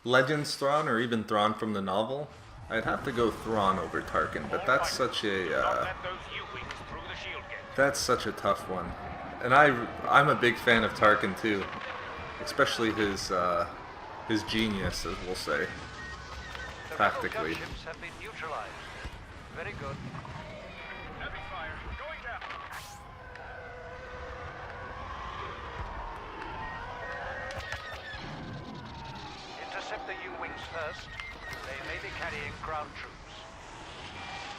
Legends Thrawn or even Thrawn from the novel, I'd have to go Thrawn over Tarkin, but that's such Do a not let those U-wings through the shield gate. that's such a tough one. And I'm a big fan of Tarkin too, especially his genius, as we'll say, The tactically. rebel gunships have been neutralized. Very good. Heavy fire. Going down. Intercept the U-wings first. They may be carrying ground troops.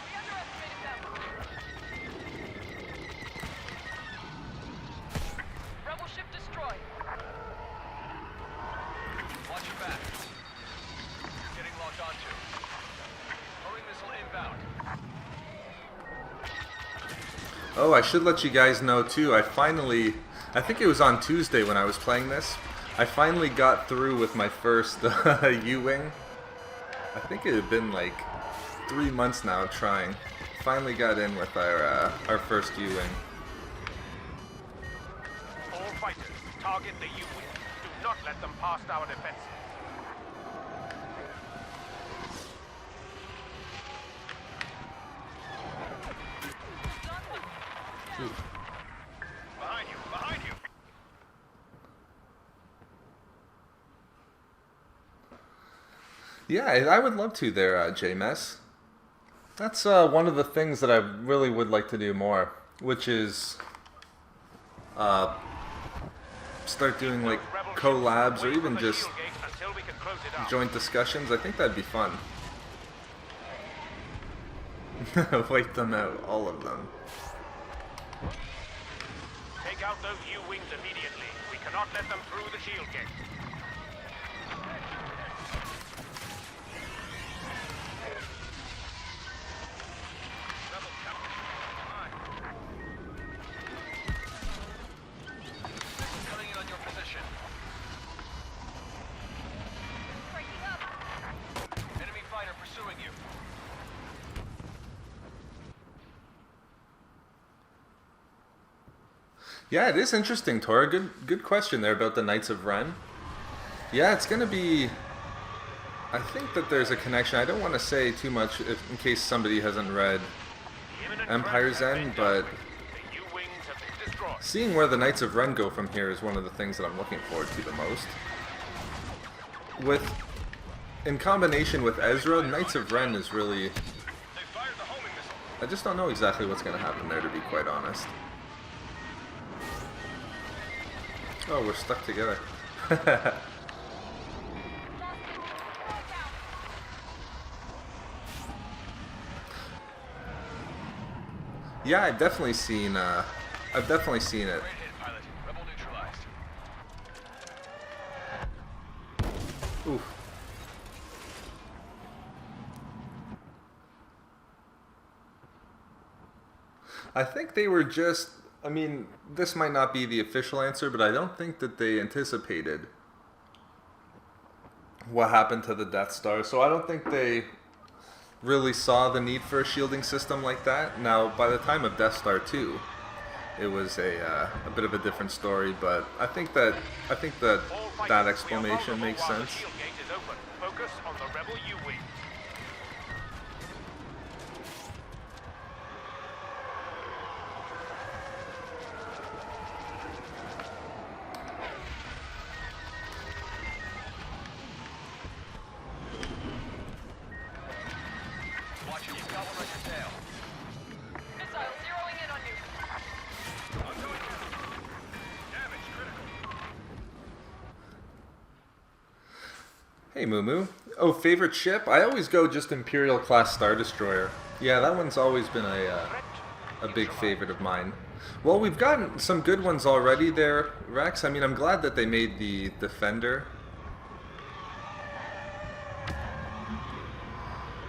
We underestimated them. Rebel ship destroyed. Watch your back. Getting locked onto. Throwing missile inbound. Oh, I should let you guys know too. I think it was on Tuesday when I was playing this. I finally got through with my first U-Wing. I think it had been like 3 months now trying. Finally got in with our first U-Wing. All fighters, target the U-Wing. Do not let them past our defenses. Behind you, behind you. Yeah, I would love to there, JMS. That's one of the things that I really would like to do more, which is start doing like collabs or even just joint discussions. I think that'd be fun. Wipe them out, all of them. Take out those U-Wings immediately. We cannot let them through the shield gate. Coming in on your position. Breaking up. Enemy fighter pursuing you. Yeah, it is interesting, Tora. Good question there about the Knights of Ren. Yeah, it's gonna be. I think that there's a connection. I don't want to say too much in case somebody hasn't read Empire's End, but The U-Wings have been destroyed. seeing where the Knights of Ren go from here is one of the things that I'm looking forward to the most. In combination with Ezra, Knights of Ren is really. They fired the homing missile. I just don't know exactly what's going to happen there, to be quite honest. Oh, we're stuck together. Yeah, I've definitely seen it. Great hit, pilot. Rebel neutralized. Oof. I think they were just. I mean, this might not be the official answer, but I don't think that they anticipated what happened to the Death Star. So I don't think they really saw the need for a shielding system like that. Now, by the time of Death Star 2, it was a bit of a different story. But I think that All fighters, that we are explanation vulnerable makes while sense. The shield gate is open. Focus on the rebel U-Wing. Watch it. You've got one on your tail. Missile zeroing in on you. I'm going down. Damage critical. Hey, Moo Moo. Oh, favorite ship? I always go just Imperial class Star Destroyer. Yeah, that one's always been a big favorite of mine. Well, we've gotten some good ones already there, Rex. I mean, I'm glad that they made the Defender.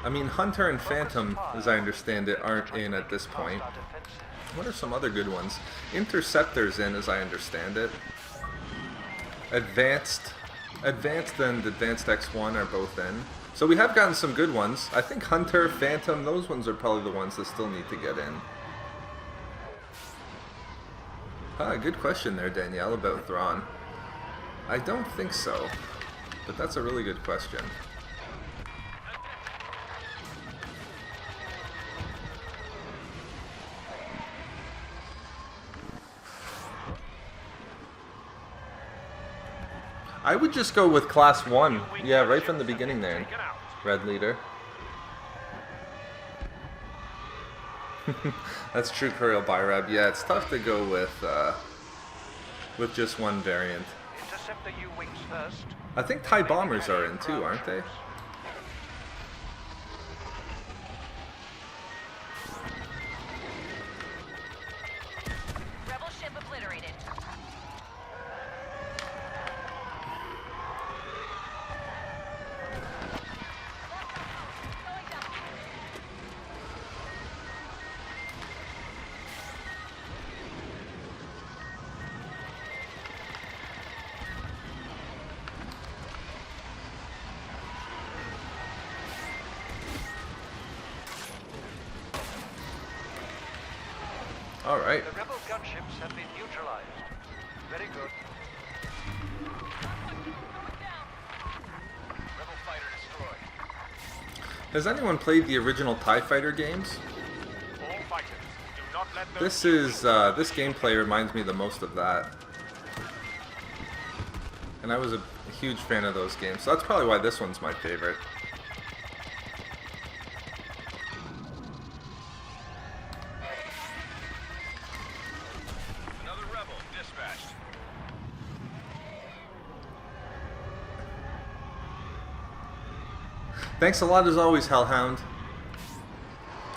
I mean, Hunter and Phantom, as I understand it, aren't in at this point. What are some other good ones? Interceptor's in, as I understand it. Advanced and Advanced X1 are both in. So we have gotten some good ones. I think Hunter, Phantom, those ones are probably the ones that still need to get in. Good question there, Danielle, about Thrawn. I don't think so, but that's a really good question. I would just go with Class 1. Yeah, right from the beginning there. Taken out. Red Leader. That's true, Kuriel Byrab. Yeah, it's tough to go with just one variant. Intercept the U-Wings first. I think TIE Bombers are in too, aren't they? Rebel ship obliterated. Going down. All right. The rebel gunships have been neutralized. Very good. Rebel fighter destroyed. Has anyone played the original TIE Fighter games? All fighters, do not let them... This gameplay reminds me the most of that. And I was a huge fan of those games, so that's probably why this one's my favorite. Another rebel dispatched. Thanks a lot as always, Hellhound.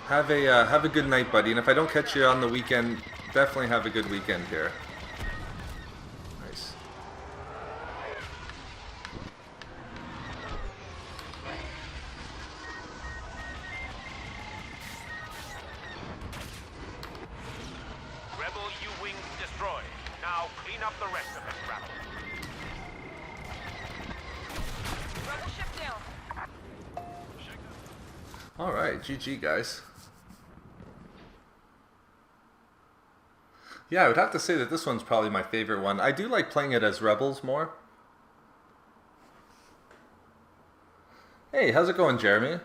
Have a good night, buddy. And if I don't catch you on the weekend, definitely have a good weekend here. Nice. Rebel U-Wing destroyed. Now clean up the rest of this rabble. Rebel ship down. All right, GG, guys. Yeah, I would have to say that this one's probably my favorite one. I do like playing it as Rebels more. Hey, how's it going, Jeremy?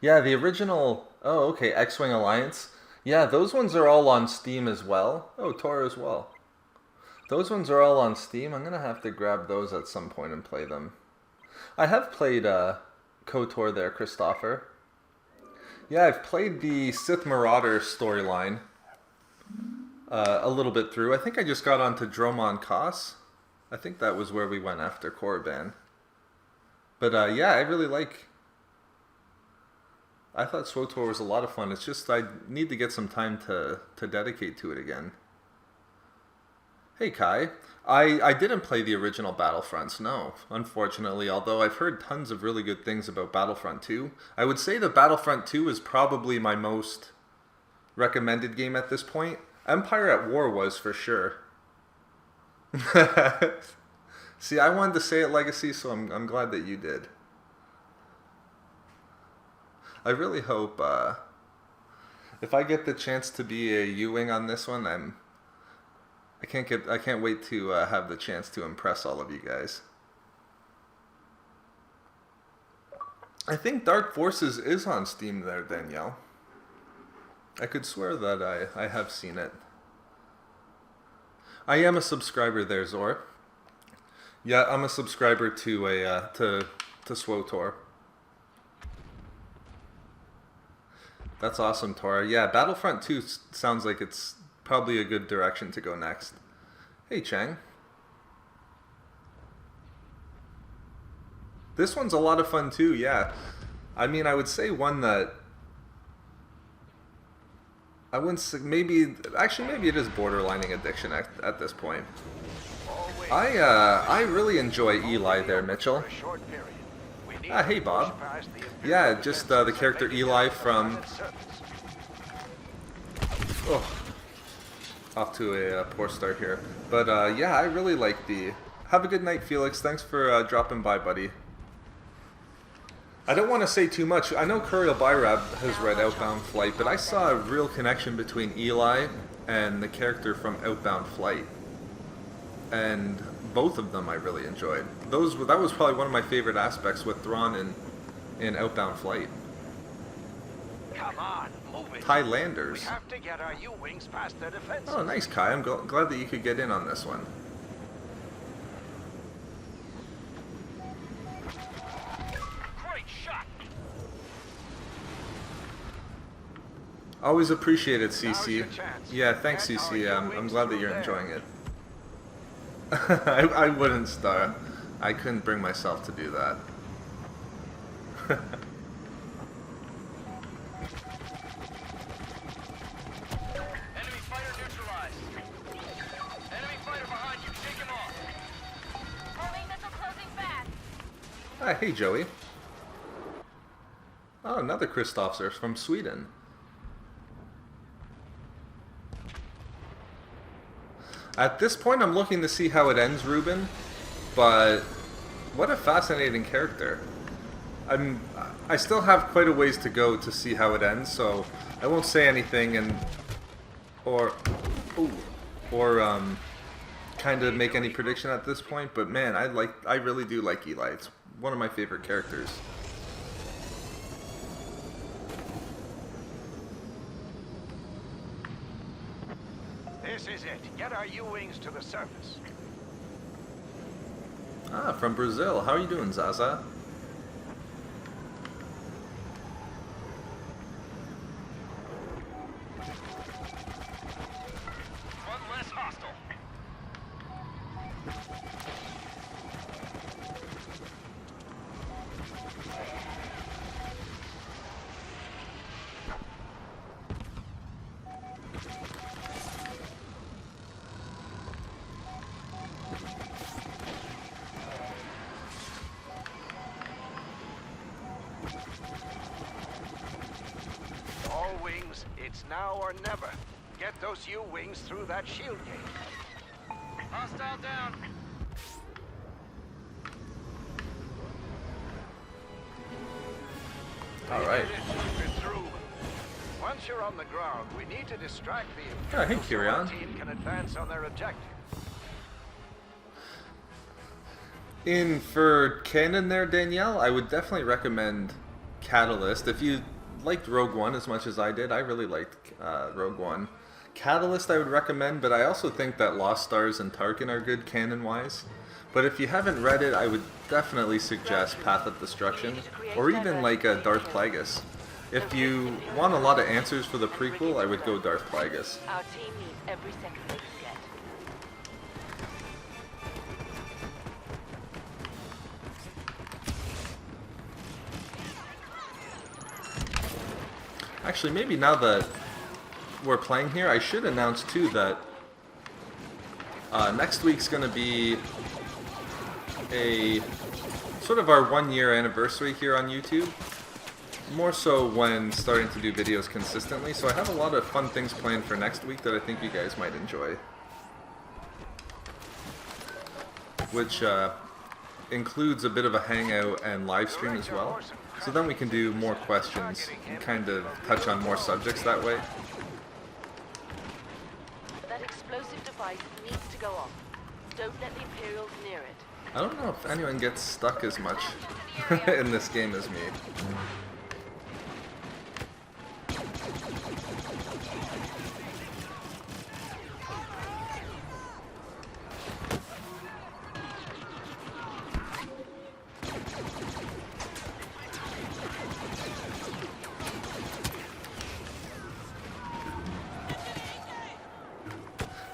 Yeah, the original... Oh, okay, X-Wing Alliance. Yeah, those ones are all on Steam as well. Oh, Tor as well. Those ones are all on Steam. I'm going to have to grab those at some point and play them. I have played KOTOR there, Christopher. Yeah, I've played the Sith Marauder storyline a little bit through. I think I just got onto Dromon Kos. I think that was where we went after Korriban. But yeah, I really like... I thought SWTOR was a lot of fun. It's just I need to get some time to dedicate to it again. Hey Kai, I didn't play the original Battlefronts, no, unfortunately, although I've heard tons of really good things about Battlefront 2. I would say that Battlefront 2 is probably my most recommended game at this point. Empire at War was for sure. See, I wanted to say it Legacy, so I'm glad that you did. I really hope if I get the chance to be a U-Wing on this one, I can't wait to have the chance to impress all of you guys. I think Dark Forces is on Steam there, Danielle. I could swear that I have seen it. I am a subscriber there, Zor. Yeah, I'm a subscriber to SWTOR. That's awesome, Tora. Yeah, Battlefront 2 sounds like it's probably a good direction to go next. Hey, Chang. This one's a lot of fun too, yeah. I mean, I would say one that... I wouldn't say... Maybe it is borderlining addiction at this point. I really enjoy Eli there, Mitchell. Hey, Bob. Yeah, just the character Eli from... Oh, off to a poor start here. But yeah, I really like the... Have a good night, Felix. Thanks for dropping by, buddy. I don't want to say too much. I know Kuriel Byrab has read Outbound Flight, but I saw a real connection between Eli and the character from Outbound Flight. And both of them I really enjoyed. That was probably one of my favorite aspects with Thrawn in Outbound Flight. Come on, move it. Thailanders. We have to get our U-Wings past their defenses. Oh, nice, Kai. I'm glad that you could get in on this one. Great shot. Always appreciate it, Now's CC. your chance. Yeah, thanks, Get our CC. I'm U-Wings glad that through you're there. enjoying it. I wouldn't, Star. I couldn't bring myself to do that. Enemy fighter neutralized. Enemy fighter behind you. Shake him off. Enemy missile closing fast. Hi, hey, Joey. Oh, another Christoffer from Sweden. At this point, I'm looking to see how it ends, Ruben. But what a fascinating character. I still have quite a ways to go to see how it ends, so I won't say anything, and or ooh, or kind of make any prediction at this point. But man, I really do like Eli. It's one of my favorite characters. This is it. Get our U-wings to the surface. Ah, from Brazil. How are you doing, Zaza? One less hostile. All wings, it's now or never. Get those U-wings through that shield gate. Hostile down. All right. We're through. Once you're on the ground, we need to distract the Oh, hey, Imperials so our Kyrian. team can advance on their objective. For canon there, Danielle, I would definitely recommend Catalyst. If you liked Rogue One as much as I did, I really liked Rogue One. Catalyst I would recommend, but I also think that Lost Stars and Tarkin are good canon-wise. But if you haven't read it, I would definitely suggest Path of Destruction, or even like Darth Plagueis. If you want a lot of answers for the prequel, I would go Darth Plagueis. Our team needs every second they can get. Actually, maybe now that we're playing here, I should announce too that next week's going to be a sort of our 1-year anniversary here on YouTube. More so when starting to do videos consistently. So I have a lot of fun things planned for next week that I think you guys might enjoy. Which includes a bit of a hangout and live stream as well. So then we can do more questions and kind of touch on more subjects that way. That explosive device needs to go off. Don't let the Imperials near it. I don't know if anyone gets stuck as much in this game as me.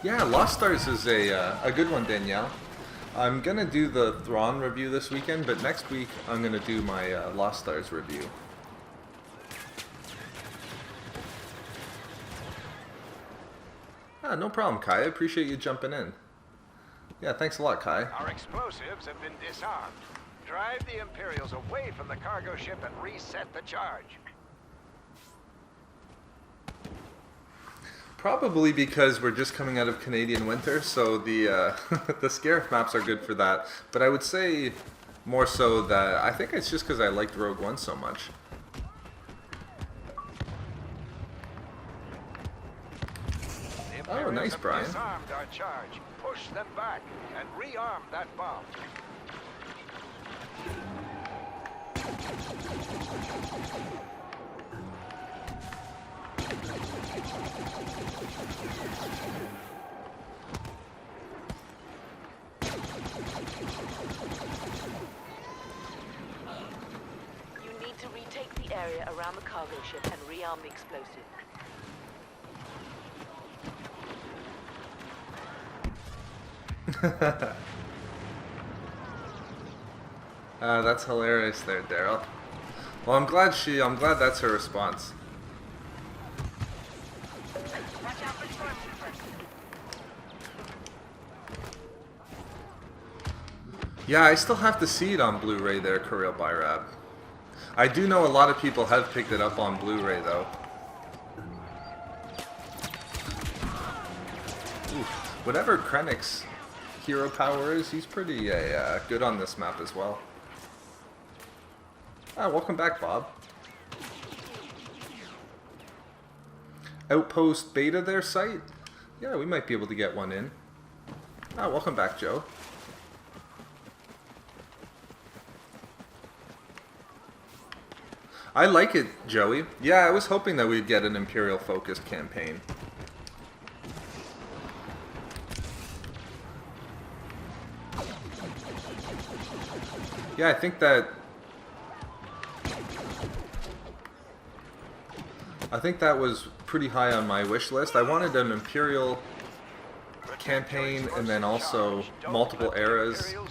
Yeah, Lost Stars is a good one, Danielle. I'm gonna do the Thrawn review this weekend, but next week I'm gonna do my Lost Stars review. Ah, no problem, Kai. I appreciate you jumping in. Yeah, thanks a lot, Kai. Our explosives have been disarmed. Drive the Imperials away from the cargo ship and reset the charge. Probably because we're just coming out of Canadian winter, so the the Scarif maps are good for that. But I would say more so that I think it's just because I liked Rogue One so much. The Oh, Imperials nice, have Brian. disarmed our charge. Push them back and rearm that bomb. You need to retake the area around the cargo ship and rearm the explosive. That's hilarious there, Daryl. Well, I'm glad that's her response. Watch out for stormtroopers. Yeah, I still have to see it on Blu-ray there, Kirill Byrab. I do know a lot of people have picked it up on Blu-ray though. Oof. Whatever Krennic's hero power is, he's pretty good on this map as well. Ah, welcome back, Bob. outpost beta their site? Yeah, we might be able to get one in. Ah, welcome back, Joe. I like it, Joey. Yeah, I was hoping that we'd get an Imperial-focused campaign. Yeah, I think that was pretty high on my wish list. I wanted an Imperial campaign and then also multiple eras. And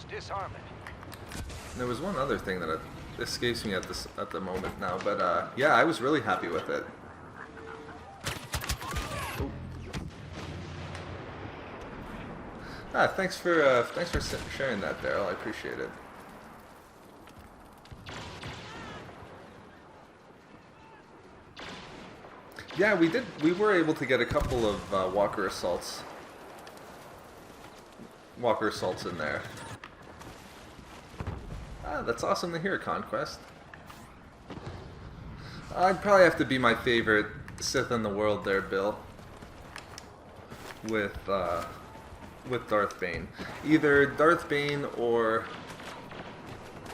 there was one other thing that escapes me at the moment now, but yeah, I was really happy with it. Ooh. Ah, thanks for sharing that, Daryl. I appreciate it. Yeah, we were able to get a couple of Walker assaults in there. Ah, that's awesome to hear, Conquest. I'd probably have to be my favorite Sith in the world there, Bill. With Darth Bane. Either Darth Bane or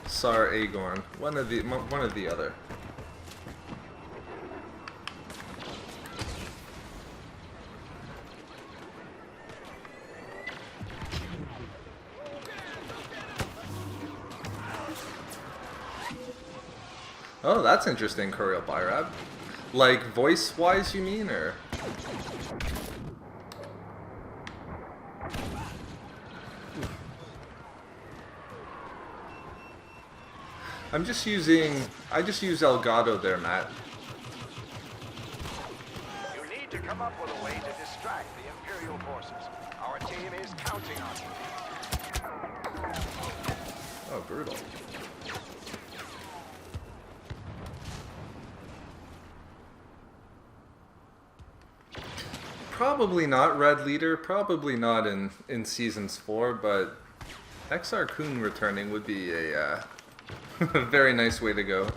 Sar Agorn. One of the other. Oh, that's interesting, Kuriel Byrab. Like, voice-wise, you mean, or? I just use Elgato there, Matt. You need to come up with a way to distract the Imperial forces. Our team is counting on you. Oh, brutal. Probably not Red Leader, probably not in Seasons 4, but Exar Kun returning would be a very nice way to go.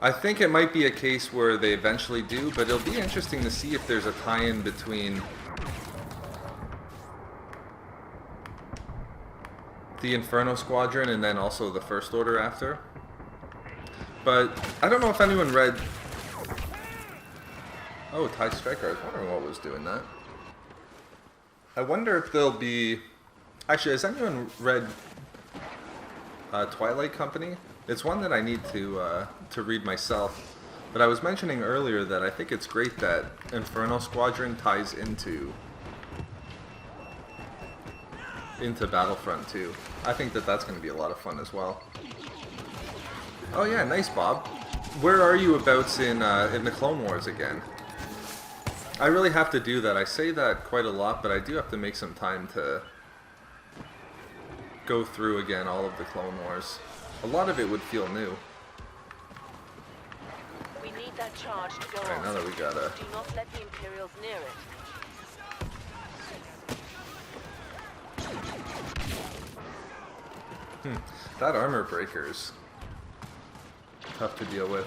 I think it might be a case where they eventually do, but it'll be interesting to see if there's a tie-in between the Inferno Squadron and then also the First Order after. But I don't know if anyone read... Oh, TIE Striker. I was wondering what was doing that. I wonder if there'll be... Actually, has anyone read Twilight Company? It's one that I need to read myself. But I was mentioning earlier that I think it's great that Inferno Squadron ties into Battlefront 2. I think that that's going to be a lot of fun as well. Oh yeah, nice, Bob. Where are you abouts in the Clone Wars again? I really have to do that. I say that quite a lot, but I do have to make some time to go through again all of the Clone Wars. A lot of it would feel new. We need that charge to go Alright, on. now that we gotta... Do not let the Imperials near it. That armor breaker's tough to deal with.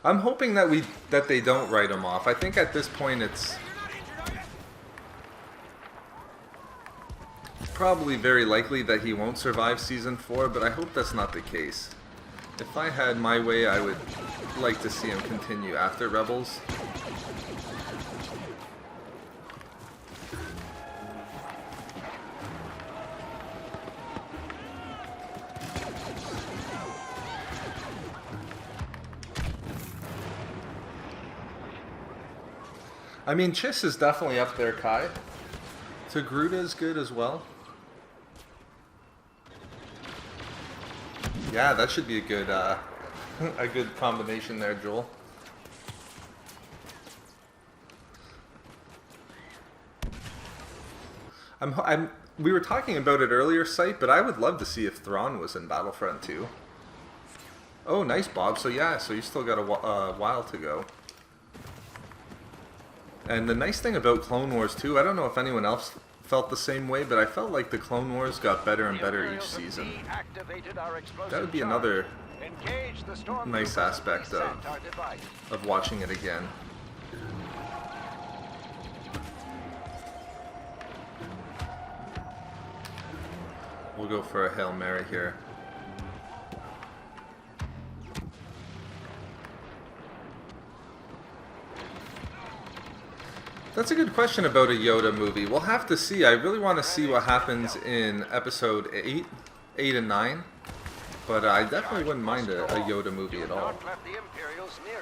I'm hoping that they don't write him off. I think at this point it's probably very likely that he won't survive Season 4, but I hope that's not the case. If I had my way, I would like to see him continue after Rebels. I mean, Chiss is definitely up there, Kai. Togruta is good as well. Yeah, that should be a good combination there, Joel. We were talking about it earlier, Sight, but I would love to see if Thrawn was in Battlefront 2. Oh, nice, Bob. So yeah, so you still got a while to go. And the nice thing about Clone Wars too, I don't know if anyone else felt the same way, but I felt like the Clone Wars got better and The better each Imperials have season. deactivated our explosive That would be charge. another Engage the stormtroopers nice aspect and of- reset our device. of watching it again. We'll go for a Hail Mary here. That's a good question about a Yoda movie. We'll have to see. I really want to see what happens in episode 8 and 9. But I definitely wouldn't mind a Yoda movie at Do all. not let the Imperials near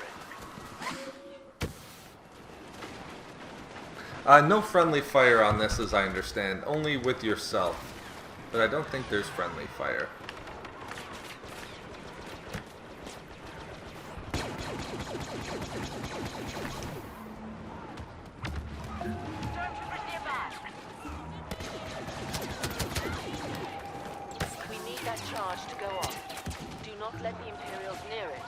it. No friendly fire on this, as I understand. Only with yourself. But I don't think there's friendly fire. Stormtroopers nearby. We need that charge to go off. Do not let the Imperials near it.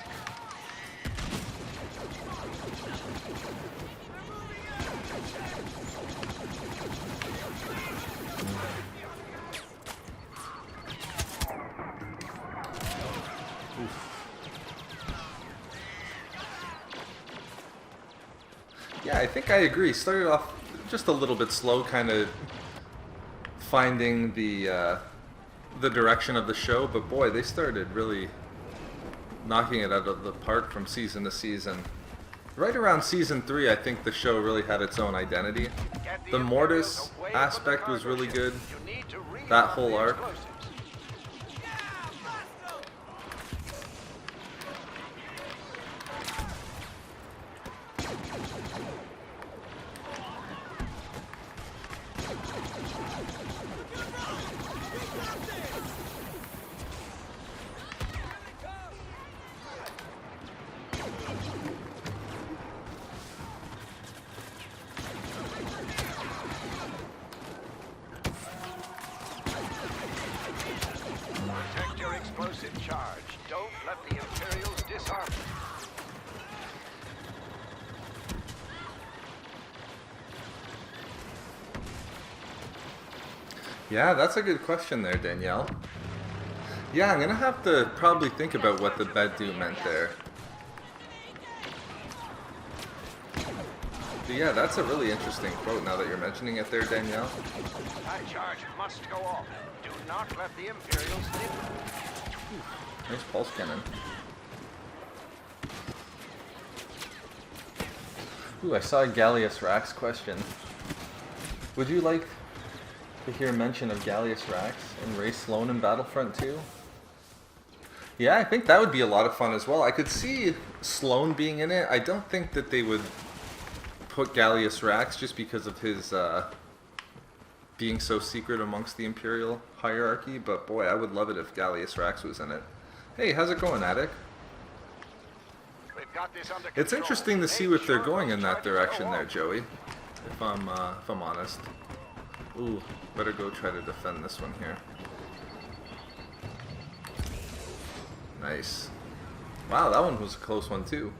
Yeah, I think I agree. Started off just a little bit slow, kind of finding the direction of the show, but boy, they started really knocking it out of the park from season to season. Right around season 3, I think the show really had its own identity. Get The Mortis Imperials away aspect from the was really cargo good. ship. You need to reload That whole the arc. explosives. Protect your explosive charge. Don't let the Imperials disarm it. Yeah, that's a good question there, Danielle. Yeah, I'm gonna have to probably think about what the Bedu meant there. But yeah, that's a really interesting quote now that you're mentioning it there, Danielle. That charge must go off. Do not let the Imperials near it. Nice pulse cannon. Ooh, I saw Gallius Rax question. Would you like to hear mention of Gallius Rax and Ray Sloan in Battlefront 2? Yeah, I think that would be a lot of fun as well. I could see Sloan being in it. I don't think that they would put Gallius Rax just because of his being so secret amongst the Imperial hierarchy, but boy, I would love it if Gallius Rax was in it. Hey, how's it going, Attic? We've got this under It's control. interesting to see Make if they're sure going those in that charges direction go there, off. Joey. If I'm honest. Ooh, better go try to defend this one here. Nice. Wow, that one was a close one too.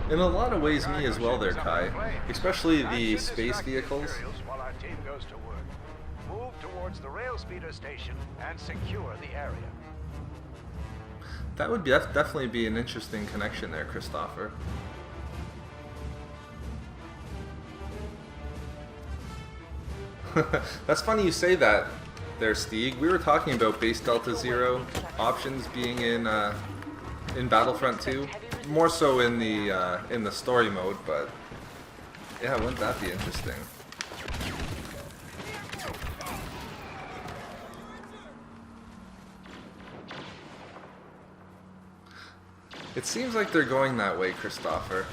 In a lot of ways, me as well there, Kai. Especially the That should space distract the vehicles. Imperials while our team goes to work. Move towards the rail speeder station and secure the area. That would definitely be an interesting connection there, Christopher. That's funny you say that there, Stieg. We were talking about base Delta Zero options being in Battlefront 2. More so in the story mode, but yeah, wouldn't that be interesting? It seems like they're going that way, Christopher.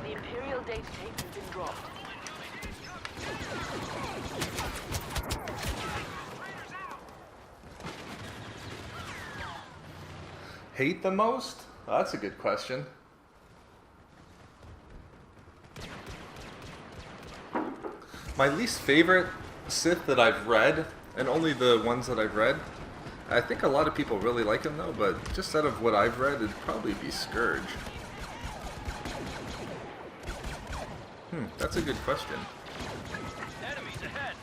The Imperial data tape has been dropped. Hate the most? Well, that's a good question. My least favorite Sith that I've read, and only the ones that I've read, I think a lot of people really like him though, but just out of what I've read, it'd probably be Scourge. That's a good question. Enemies ahead.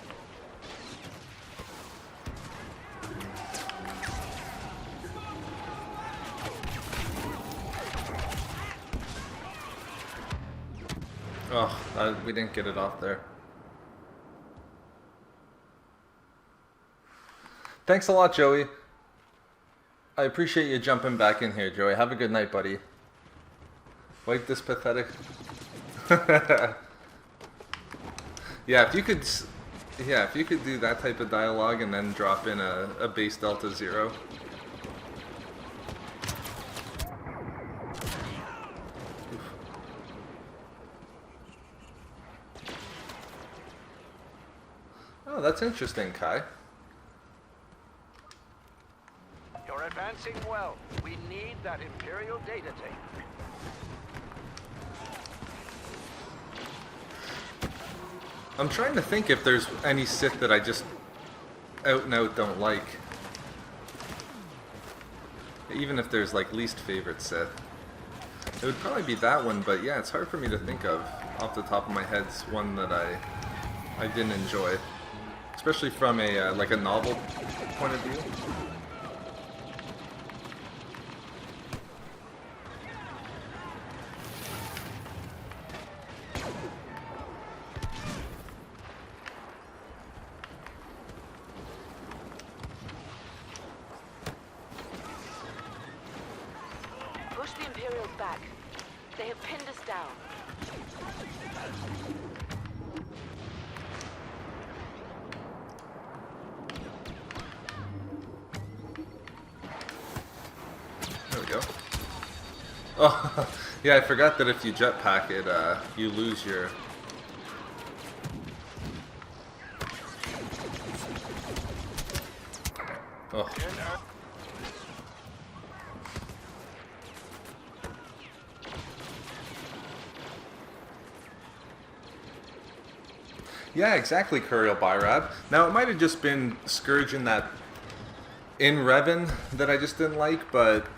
Oh, we didn't get it off there. Thanks a lot, Joey. I appreciate you jumping back in here, Joey. Have a good night, buddy. Wipe this pathetic... Yeah, if you could do that type of dialogue and then drop in a base Delta Zero. Oh, that's interesting, Kai. You're advancing well. We need that Imperial data tape. I'm trying to think if there's any Sith that I just out and out don't like. Even if there's like least favorite Sith. It would probably be that one, but yeah, it's hard for me to think of off the top of my head one that I didn't enjoy. Especially from a like a novel point of view. Push the Imperials back. They have pinned us down. There we go. Oh, yeah, I forgot that if you jetpack it, you lose your... Oh. Yeah, exactly, Curiel Byrab. Now, it might have just been Scourge in Revan that I just didn't like, but...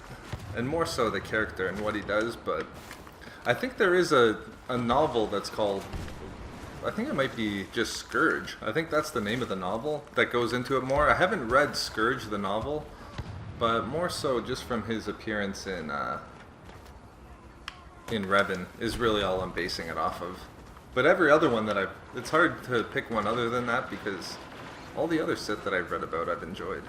And more so the character and what he does, but... I think there is a novel that's called... I think it might be just Scourge. I think that's the name of the novel that goes into it more. I haven't read Scourge, the novel, but more so just from his appearance in Revan is really all I'm basing it off of. But every other one that it's hard to pick one other than that because all the other Sith that I've read about I've enjoyed.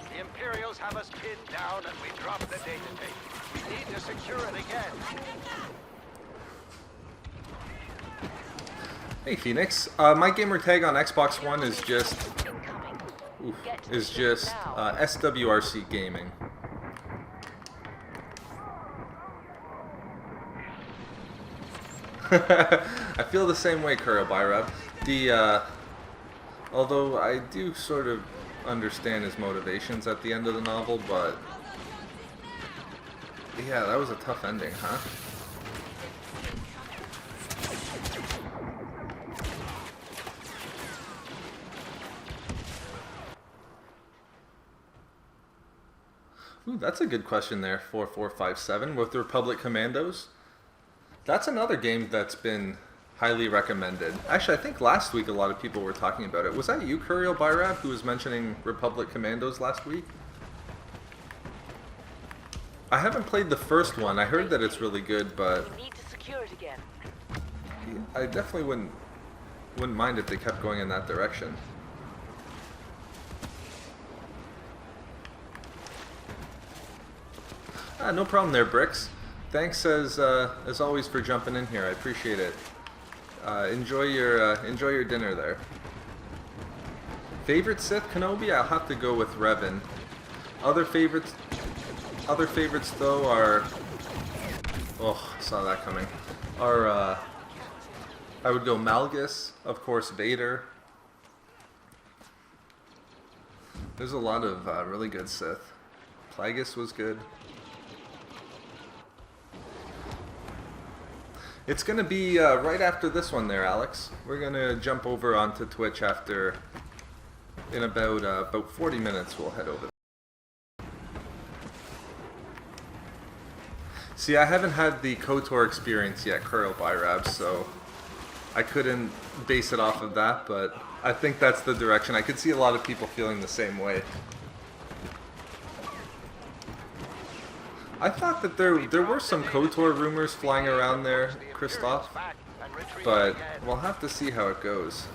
The Imperials have us pinned down and we dropped the data tape. We need to secure it again. Hey Phoenix, my gamer tag on Xbox One is just SWRC Gaming. I feel the same way, Kura Byrab. Although I do sort of understand his motivations at the end of the novel, but yeah, that was a tough ending, huh? Ooh, that's a good question there, 4457, with the Republic Commandos. That's another game that's been highly recommended. Actually, I think last week a lot of people were talking about it. Was that you, Curiel Byrab, who was mentioning Republic Commandos last week? I haven't played the first one. I heard that it's really good, but We need to secure it again. I definitely wouldn't mind if they kept going in that direction. No problem there, Bricks. Thanks as always for jumping in here. I appreciate it. Enjoy your dinner there. Favorite Sith Kenobi? I'll have to go with Revan. Other favorites though are... Oh, saw that coming. Are I would go Malgus, of course Vader. There's a lot of really good Sith. Plagueis was good. It's gonna be right after this one there, Alex. We're gonna jump over onto Twitch after, in about 40 minutes we'll head over. See, I haven't had the KOTOR experience yet, Curl Byrab, so I couldn't base it off of that, but I think that's the direction. I could see a lot of people feeling the same way. I thought that there were some KOTOR rumors flying around there, Christoph, but we'll have to see how it goes.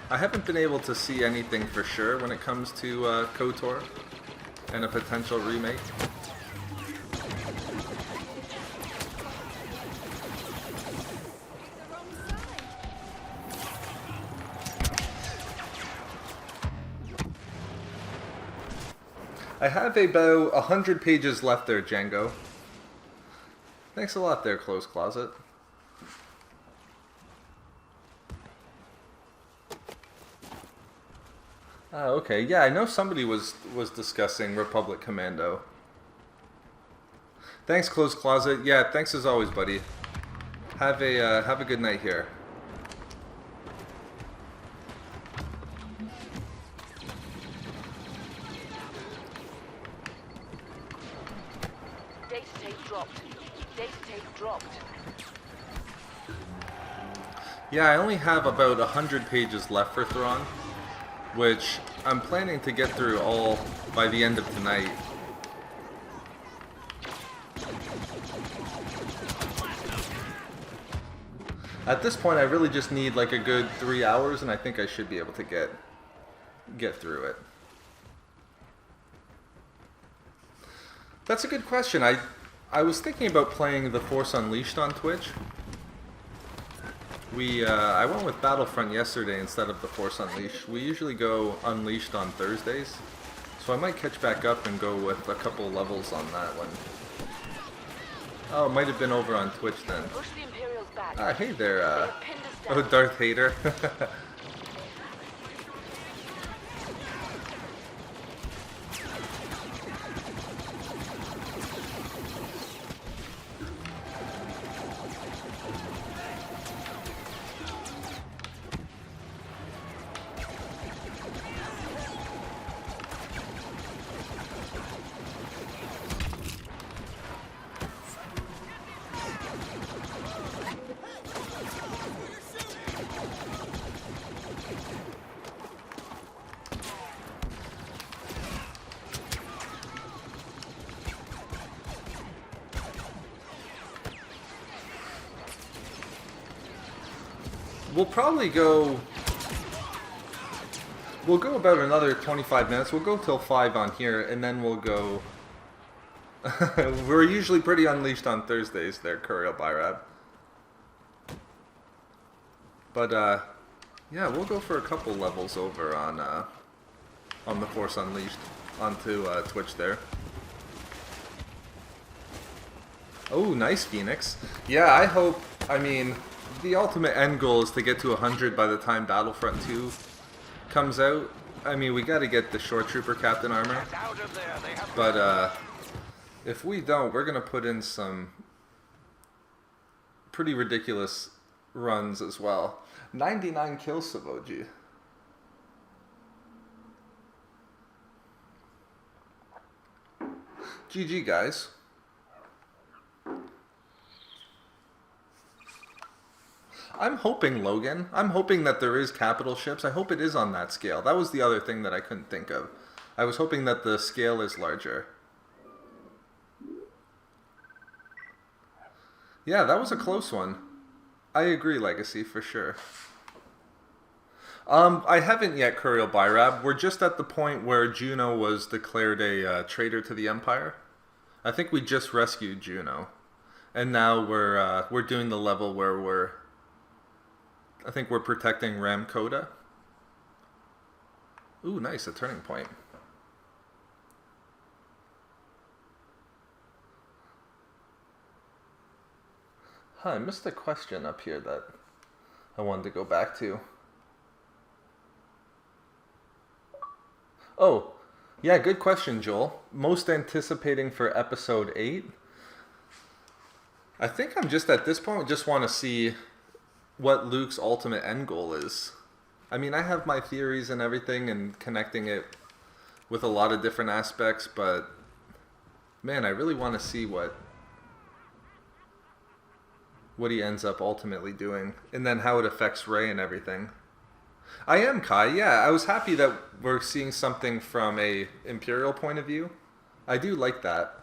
I haven't been able to see anything for sure when it comes to KOTOR and a potential remake. I have about 100 pages left there, Django. Thanks a lot there, Close Closet. Okay, yeah, I know somebody was discussing Republic Commando. Thanks, Close Closet. Yeah, thanks as always, buddy. Have a good night here. Data tape dropped. Data tape dropped. Yeah, I only have about 100 pages left for Thrawn, which I'm planning to get through all by the end of tonight. At this point, I really just need like a good 3 hours, and I think I should be able to get through it. That's a good question. I was thinking about playing The Force Unleashed on Twitch. I went with Battlefront yesterday instead of The Force Unleashed. We usually go Unleashed on Thursdays, so I might catch back up and go with a couple levels on that one. Oh, it might have been over on Twitch then. Push the Imperials back. Hey there, They have pinned us down. oh, Darth Hater. We'll probably go... We'll go about another 25 minutes. We'll go till 5 on here, and then we'll go... We're usually pretty unleashed on Thursdays there, Kuriel Byrab. But, yeah, we'll go for a couple levels over on The Force Unleashed onto Twitch there. Oh, nice, Phoenix. Yeah, I hope... I mean... The ultimate end goal is to get to 100 by the time Battlefront 2 comes out. I mean, we gotta get the Shore Trooper Captain Armor. But, if we don't, we're gonna put in some pretty ridiculous runs as well. 99 kills, Savoji. GG, guys. I'm hoping, Logan. I'm hoping that there is capital ships. I hope it is on that scale. That was the other thing that I couldn't think of. I was hoping that the scale is larger. Yeah, that was a close one. I agree, Legacy, for sure. I haven't yet, Kuriel Byrab. We're just at the point where Juno was declared a traitor to the Empire. I think we just rescued Juno. And now we're doing the level where I think we're protecting Ram Koda. Ooh, nice, a turning point. Huh, I missed a question up here that I wanted to go back to. Oh, yeah, good question, Joel. Most anticipating for episode 8? I think I'm just at this point, just want to see what Luke's ultimate end goal is. I mean, I have my theories and everything and connecting it with a lot of different aspects, but man, I really want to see what he ends up ultimately doing, and then how it affects Rey and everything. I am, Kai. Yeah, I was happy that we're seeing something from a Imperial point of view. I do like that.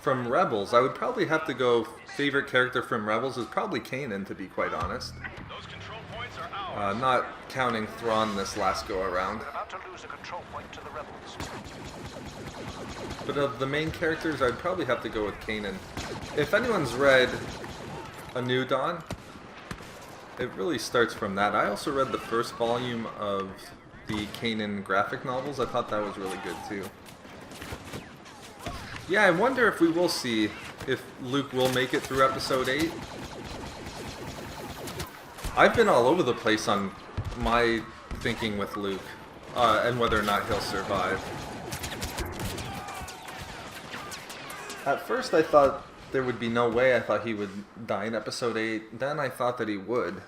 From Rebels, I would probably have to go favorite character from Rebels is probably Kanan, to be quite honest. Those control points are ours. Not counting Thrawn this last go around. We're about to lose a control point to the rebels. But of the main characters, I'd probably have to go with Kanan. If anyone's read A New Dawn, it really starts from that. I also read the first volume of the Kanan graphic novels. I thought that was really good too. Yeah, I wonder if we will see if Luke will make it through episode 8. I've been all over the place on my thinking with Luke, and whether or not he'll survive. At first I thought there would be no way. I thought he would die in episode 8. Then I thought that he would.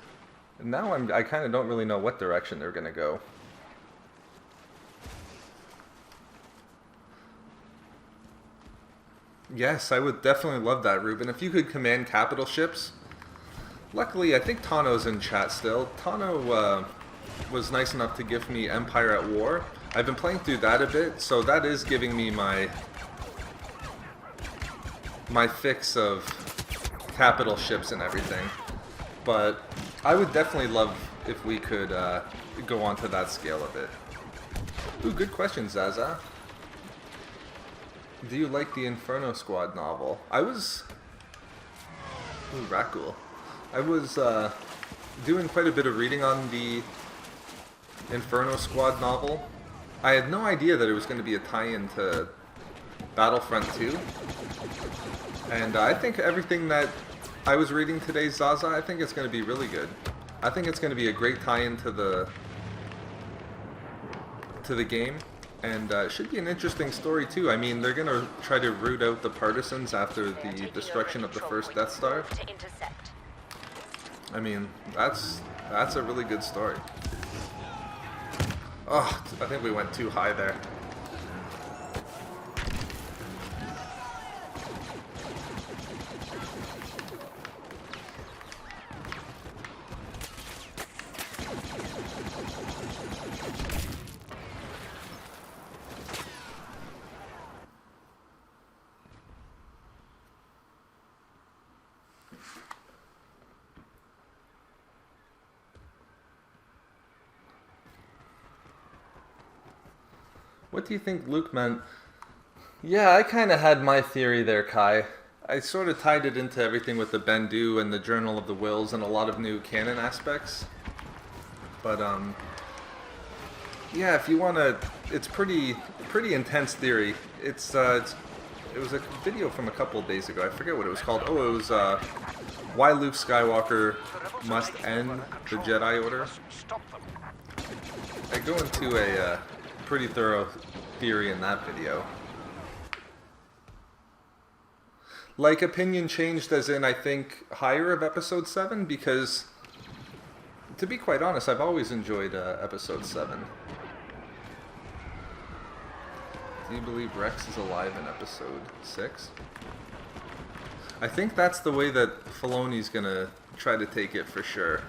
And now I kind of don't really know what direction they're going to go. Yes, I would definitely love that, Ruben. If you could command capital ships. Luckily, I think Tano's in chat still. Tano was nice enough to give me Empire at War. I've been playing through that a bit, so that is giving me my fix of capital ships and everything. But I would definitely love if we could go on to that scale a bit. Ooh, good question, Zaza. Do you like the Inferno Squad novel? I was... Ooh, Rakul. I was doing quite a bit of reading on the Inferno Squad novel. I had no idea that it was going to be a tie-in to Battlefront 2. And I think everything that I was reading today, Zaza, I think it's going to be really good. I think it's going to be a great tie-in to the game. And it should be an interesting story too. I mean, they're going to try to root out the partisans after the destruction of the first Death Star. To intercept. I mean, that's a really good story. Oh, I think we went too high there. What do you think Luke meant? Yeah, I kind of had my theory there, Kai. I sort of tied it into everything with the Bendu and the Journal of the Wills and a lot of new canon aspects. But, yeah, if you want to... It's pretty intense theory. It was a video from a couple of days ago. I forget what it was called. Oh, it was, Why Luke Skywalker Must End the Jedi Order. I go into a... pretty thorough theory in that video. Like, opinion changed as in, I think, higher of episode 7, because, to be quite honest, I've always enjoyed episode 7. Do you believe Rex is alive in episode 6? I think that's the way that Filoni's gonna try to take it for sure.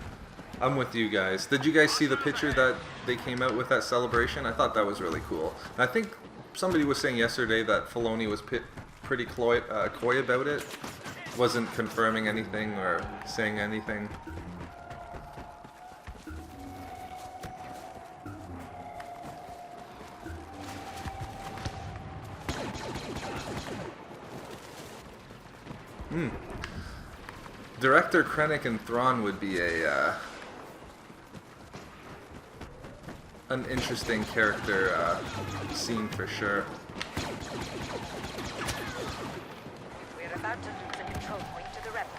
I'm with you guys. Did you guys see the picture that they came out with at Celebration? I thought that was really cool. And I think somebody was saying yesterday that Filoni was pretty coy about it. Wasn't confirming anything or saying anything. Director Krennic and Thrawn would be a an interesting character scene for sure. We're about to lose a control point to the rebels.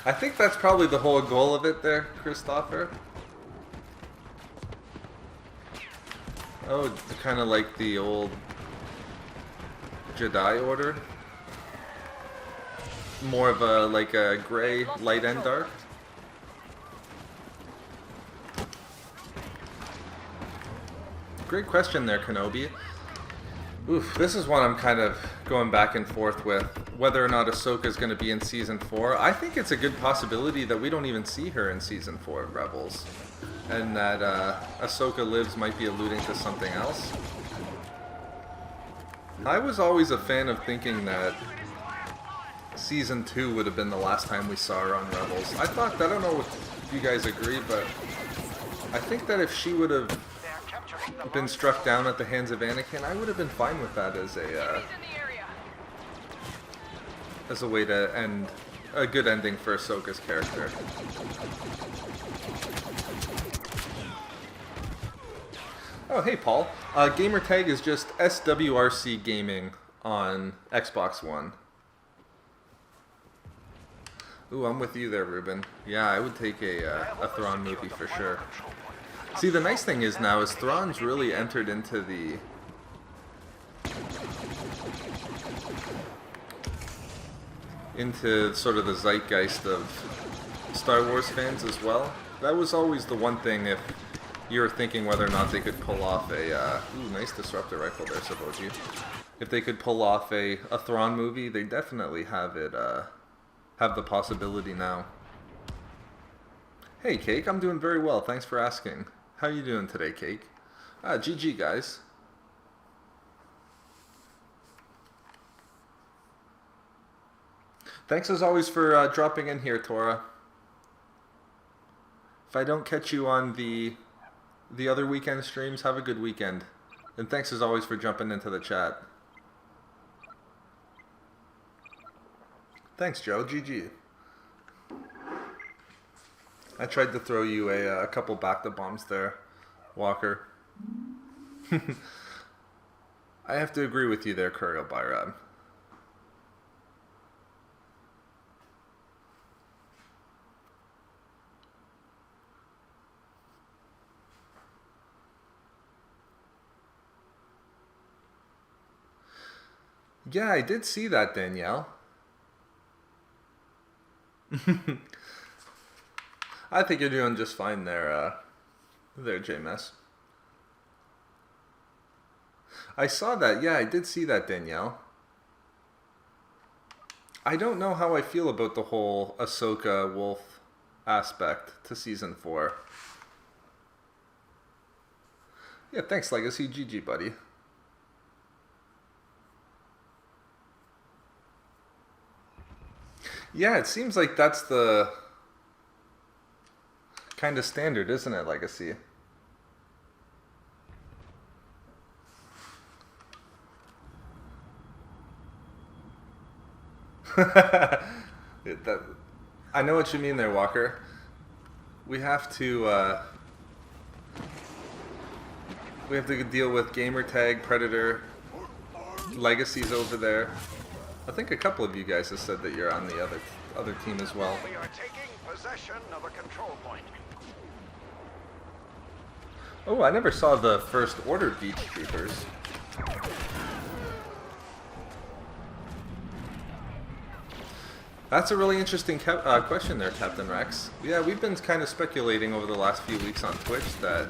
I think that's probably the whole goal of it there, Christopher. Oh, kind of like the old Jedi Order. More of a, like a gray, light and dark. Great question there, Kenobi. Oof, this is one I'm kind of going back and forth with. Whether or not Ahsoka is going to be in Season 4. I think it's a good possibility that we don't even see her in Season 4 of Rebels. And that Ahsoka Lives might be alluding to something else. I was always a fan of thinking that Season 2 would have been the last time we saw her on Rebels. I thought, I don't know if you guys agree, but I think that if she would have been struck down at the hands of Anakin, I would have been fine with that as a way to end a good ending for Ahsoka's character. Oh, hey Paul. Gamertag is just SWRC Gaming on Xbox One. Ooh, I'm with you there, Ruben. Yeah, I would take a Thrawn movie for sure. See, the nice thing is now is Thrawn's really entered into sort of the zeitgeist of Star Wars fans as well. That was always the one thing if you were thinking whether or not they could pull off a ooh, nice disruptor rifle there, Saboji. If they could pull off a Thrawn movie, they definitely have it have the possibility now. Hey Cake, I'm doing very well, thanks for asking. How you doing today, Cake? GG guys. Thanks as always for dropping in here, Tora. If I don't catch you on the other weekend streams, have a good weekend. And thanks as always for jumping into the chat. Thanks, Joe. GG. I tried to throw you a couple back-to bombs there, Walker. I have to agree with you there, Kuriel Byrad. Yeah, I did see that, Danielle. I think you're doing just fine there, JMS. I saw that. Yeah, I did see that, Danielle. I don't know how I feel about the whole Ahsoka Wolf aspect to Season 4. Yeah, thanks, Legacy. GG, buddy. Yeah, it seems like that's the kind of standard, isn't it, Legacy? I know what you mean there, Walker. We have to deal with Gamertag, Predator, Legacy's over there. I think a couple of you guys have said that you're on the other team as well. We are taking possession of a control point. Oh, I never saw the First Order Beach Troopers. That's a really interesting question there, Captain Rex. Yeah, we've been kind of speculating over the last few weeks on Twitch that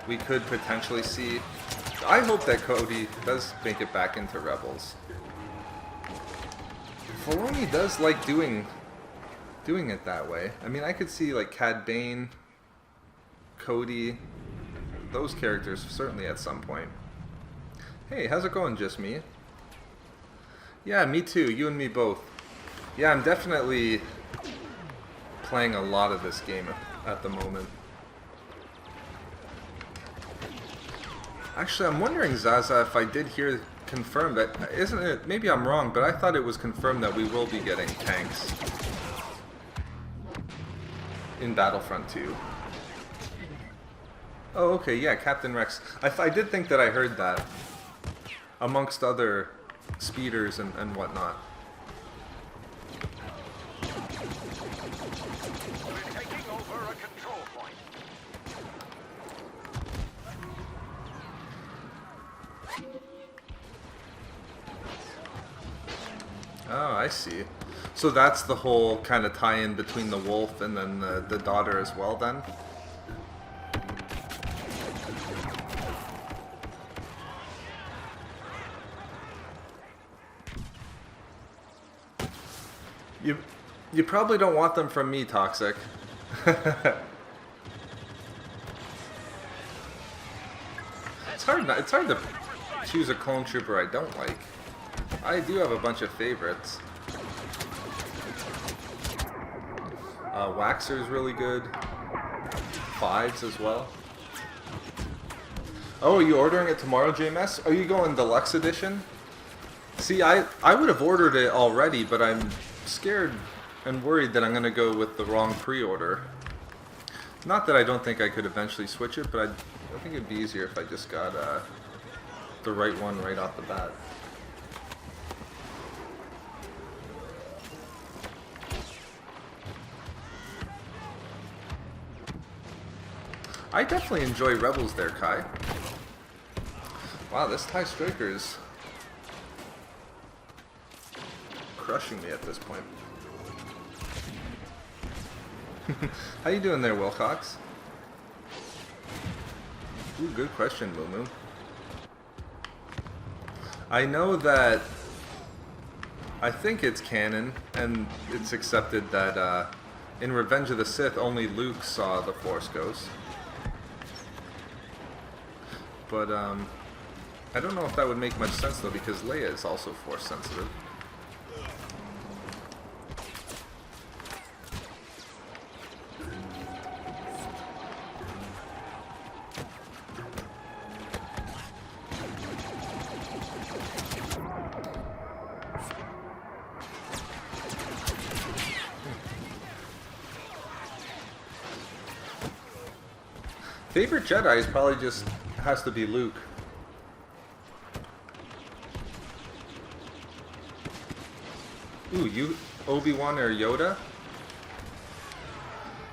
we could potentially see... I hope that Cody does make it back into Rebels. Filoni does like doing it that way. I mean, I could see like Cad Bane, Cody, those characters certainly at some point. Hey, how's it going, Just Me? Yeah, me too. You and me both. Yeah, I'm definitely playing a lot of this game at the moment. Actually, I'm wondering, Zaza, if I did hear confirmed that, isn't it, maybe I'm wrong, but I thought it was confirmed that we will be getting tanks in Battlefront 2. Oh, okay, yeah, Captain Rex. I did think that I heard that, amongst other speeders and whatnot. We're taking over a control point. Oh, I see. So that's the whole kind of tie-in between the wolf and then the daughter as well, then? You probably don't want them from me, Toxic. It's hard to choose a clone trooper I don't like. I do have a bunch of favorites. Waxer's really good. Fives as well. Oh, are you ordering it tomorrow, JMS? Are you going deluxe edition? See, I would have ordered it already, but I'm scared and worried that I'm going to go with the wrong pre-order. Not that I don't think I could eventually switch it, but I think it'd be easier if I just got the right one right off the bat. I definitely enjoy Rebels there, Kai. Wow, this TIE Striker is crushing me at this point. How you doing there, Wilcox? Ooh, good question, Moo. I know that I think it's canon, and it's accepted that in Revenge of the Sith, only Luke saw the Force Ghost. But I don't know if that would make much sense though, because Leia is also Force sensitive. Favorite Jedi is probably just has to be Luke. Ooh, you Obi-Wan or Yoda?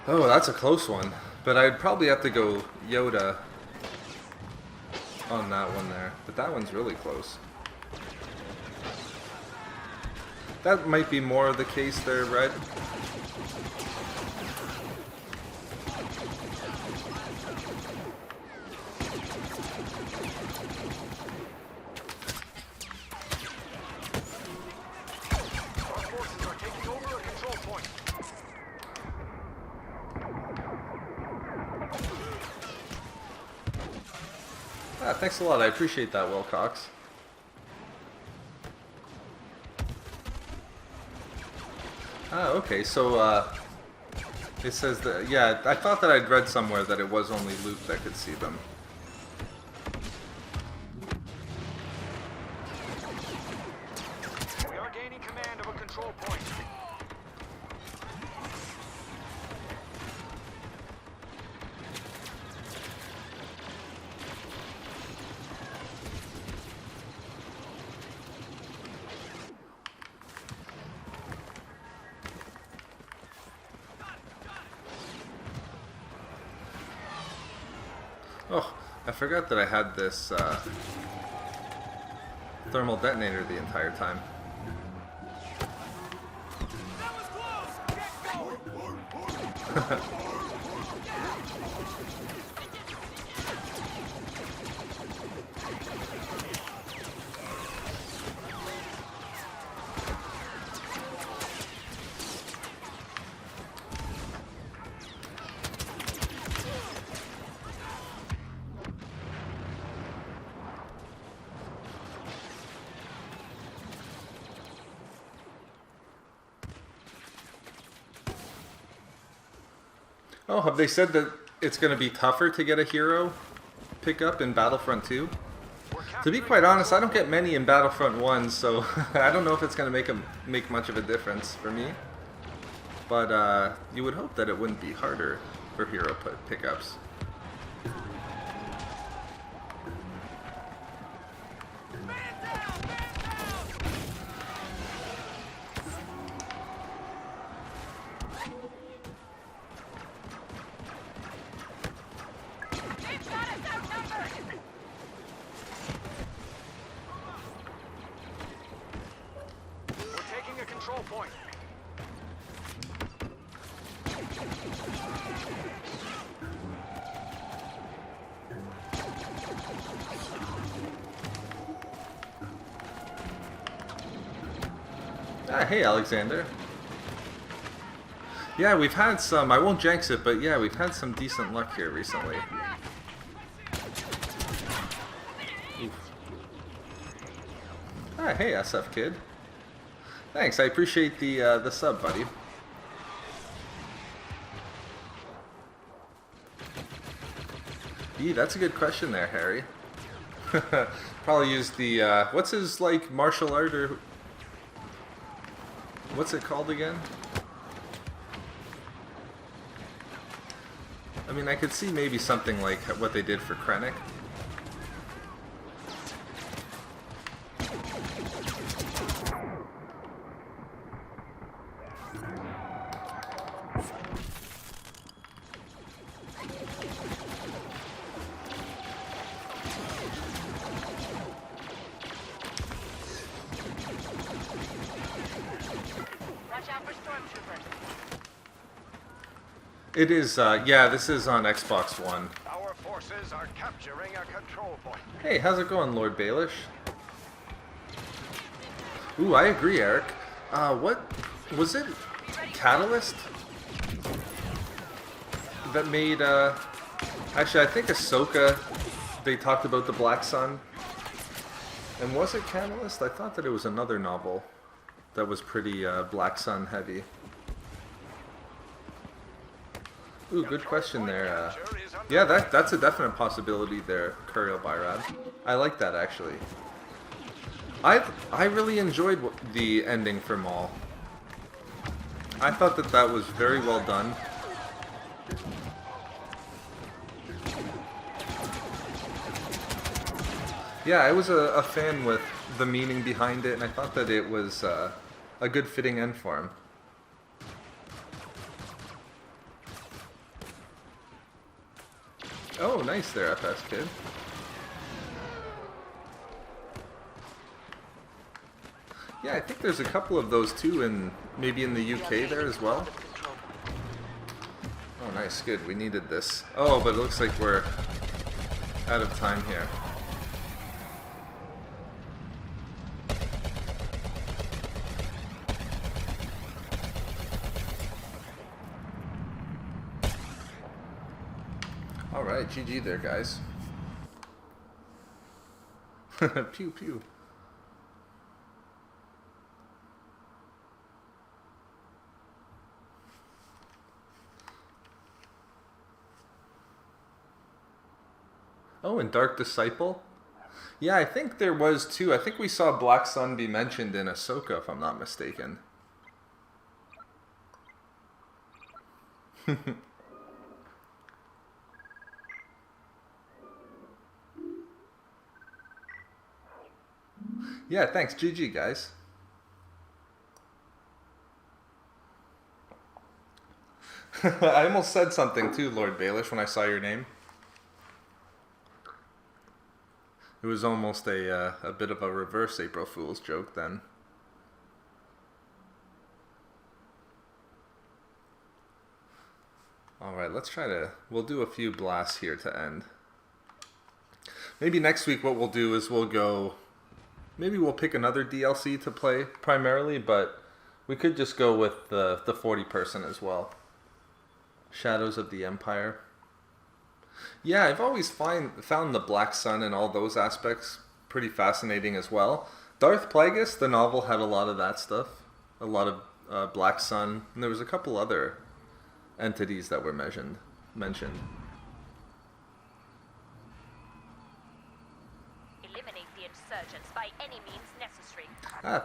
Oh, that's a close one. But I'd probably have to go Yoda on that one there. But that one's really close. That might be more of the case there, Red. Ah, thanks a lot. I appreciate that, Wilcox. Ah, okay. So, it says that... Yeah, I thought that I'd read somewhere that it was only Luke that could see them. We are gaining command of a control point. Oh, I forgot that I had this thermal detonator the entire time. Oh, have they said that it's going to be tougher to get a hero pickup in Battlefront 2? To be quite honest, I don't get many in Battlefront 1, so I don't know if it's going to make much of a difference for me. But you would hope that it wouldn't be harder for hero pickups. We're taking a control point. Ah, hey Alexander. Yeah, we've had some, I won't jinx it, but yeah, we've had some decent luck here recently. Oof. Ah, hey SF Kid. Thanks, I appreciate the sub, buddy. Gee, that's a good question there, Harry. Probably use the, what's his, like, martial art or... What's it called again? I mean, I could see maybe something like what they did for Krennic. Watch out for stormtroopers. It is, yeah, this is on Xbox One. Our forces are capturing a control point. Hey, how's it going, Lord Baelish? Ooh, I agree, Eric. What was it? Catalyst that made? Actually, I think Ahsoka. They talked about the Black Sun, and was it Catalyst? I thought that it was another novel that was pretty Black Sun heavy. Ooh, good question there. Yeah, that's a definite possibility there, Kuriel Byrad. I like that actually. I really enjoyed the ending for Maul. I thought that that was very well done. Yeah, I was a fan with the meaning behind it, and I thought that it was a good fitting end for him. Oh, nice there, FS Kid. Yeah, I think there's a couple of those too, in maybe in the UK there as well. Oh, nice, good. We needed this. Oh, but it looks like we're out of time here. Alright, GG there, guys. Pew pew. Oh, and Dark Disciple? Yeah, I think there was too. I think we saw Black Sun be mentioned in Ahsoka, if I'm not mistaken. Yeah, thanks. GG, guys. I almost said something too, Lord Baelish, when I saw your name. It was almost a bit of a reverse April Fool's joke then. Alright, let's try to... We'll do a few blasts here to end. Maybe next week what we'll do is we'll go... Maybe we'll pick another DLC to play primarily, but we could just go with the 40-person as well. Shadows of the Empire. Yeah, I've always found the Black Sun and all those aspects pretty fascinating as well. Darth Plagueis, the novel, had a lot of that stuff. A lot of Black Sun. And there was a couple other entities that were mentioned. Eliminate the insurgents by any means necessary.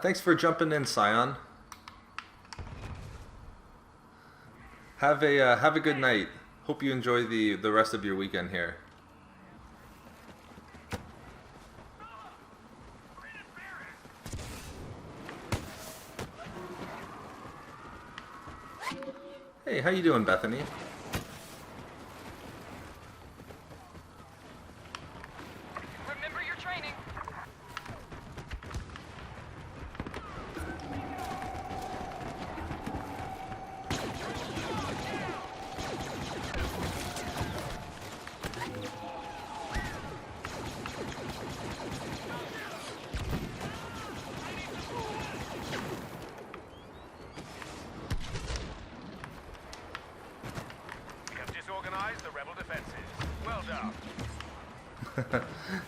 Thanks for jumping in, Scion. Have a good night. Hope you enjoy the rest of your weekend here. Hey, how you doing, Bethany? Remember your training. We have disorganized the rebel defenses. Well done.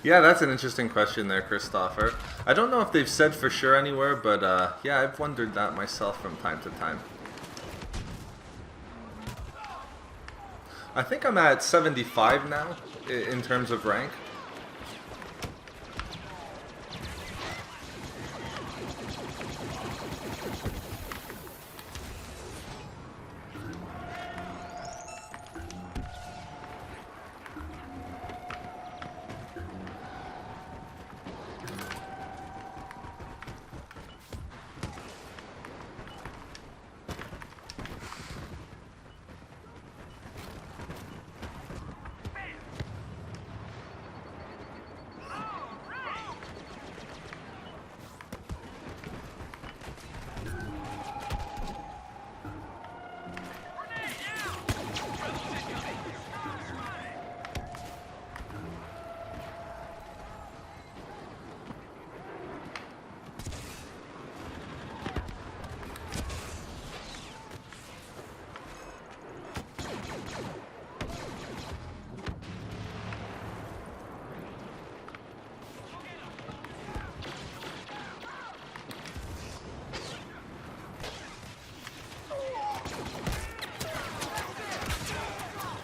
Yeah, that's an interesting question there, Christopher. I don't know if they've said for sure anywhere, but yeah, I've wondered that myself from time to time. I think I'm at 75 now in terms of rank.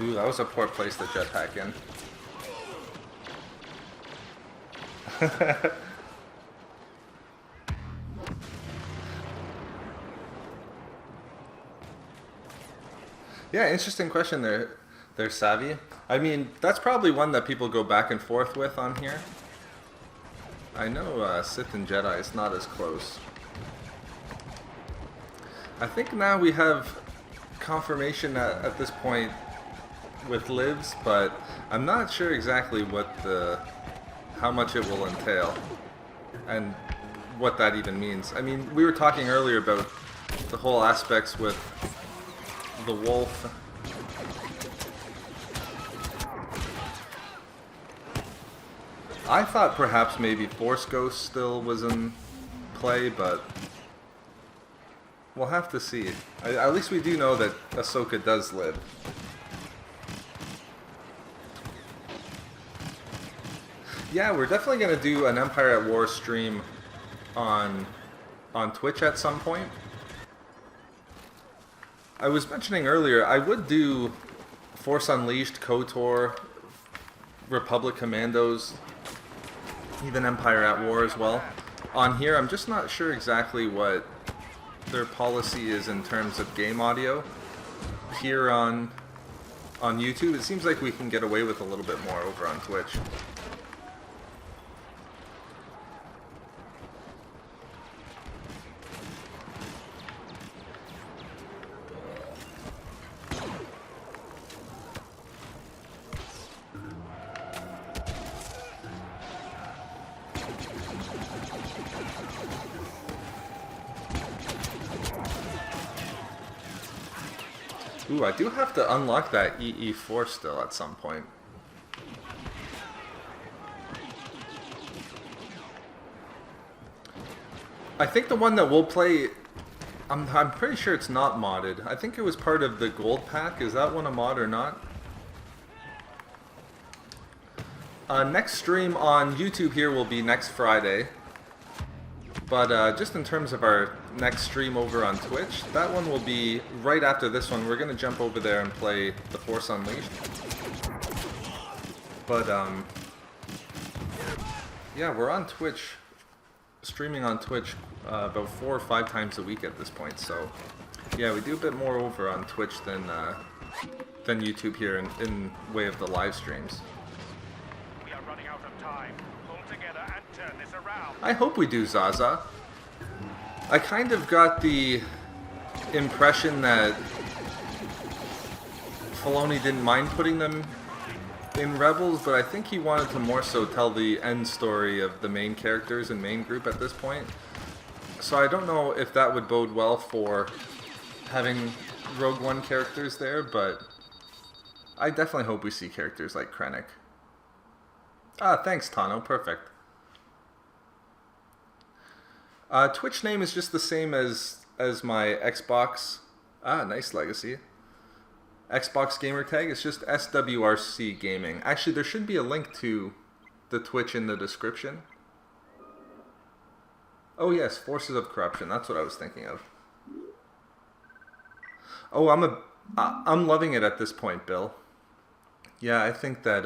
Ooh, that was a poor place to jetpack in. Yeah, interesting question there, Savvy. I mean, that's probably one that people go back and forth with on here. I know Sith and Jedi is not as close. I think now we have confirmation at this point with lives, but I'm not sure exactly how much it will entail and what that even means. I mean, we were talking earlier about the whole aspects with the wolf. I thought perhaps maybe Force Ghost still was in play, but we'll have to see. At least we do know that Ahsoka does live. Yeah, we're definitely going to do an Empire at War stream on Twitch at some point. I was mentioning earlier, I would do Force Unleashed, KOTOR, Republic Commandos, even Empire at War as well. On here, I'm just not sure exactly what their policy is in terms of game audio. Here on YouTube, it seems like we can get away with a little bit more over on Twitch. Ooh, I do have to unlock that EE4 still at some point. I think the one that we'll play, I'm pretty sure it's not modded. I think it was part of the gold pack. Is that one a mod or not? Next stream on YouTube here will be next Friday. But just in terms of our next stream over on Twitch, that one will be right after this one. We're going to jump over there and play The Force Unleashed. But, yeah, we're on Twitch, streaming on Twitch about 4 or 5 times a week at this point. So, yeah, we do a bit more over on Twitch than YouTube here in way of the live streams. We are running out of time. Pull together and turn this around. I hope we do, Zaza. I kind of got the impression that Filoni didn't mind putting them in Rebels, but I think he wanted to more so tell the end story of the main characters and main group at this point. So I don't know if that would bode well for having Rogue One characters there, but I definitely hope we see characters like Krennic. Ah, thanks, Tano. Perfect. Twitch name is just the same as my Xbox. Ah, nice, Legacy. Xbox gamer tag. It's just SWRC Gaming. Actually, there should be a link to the Twitch in the description. Oh yes, Forces of Corruption. That's what I was thinking of. Oh, I'm loving it at this point, Bill. Yeah, I think that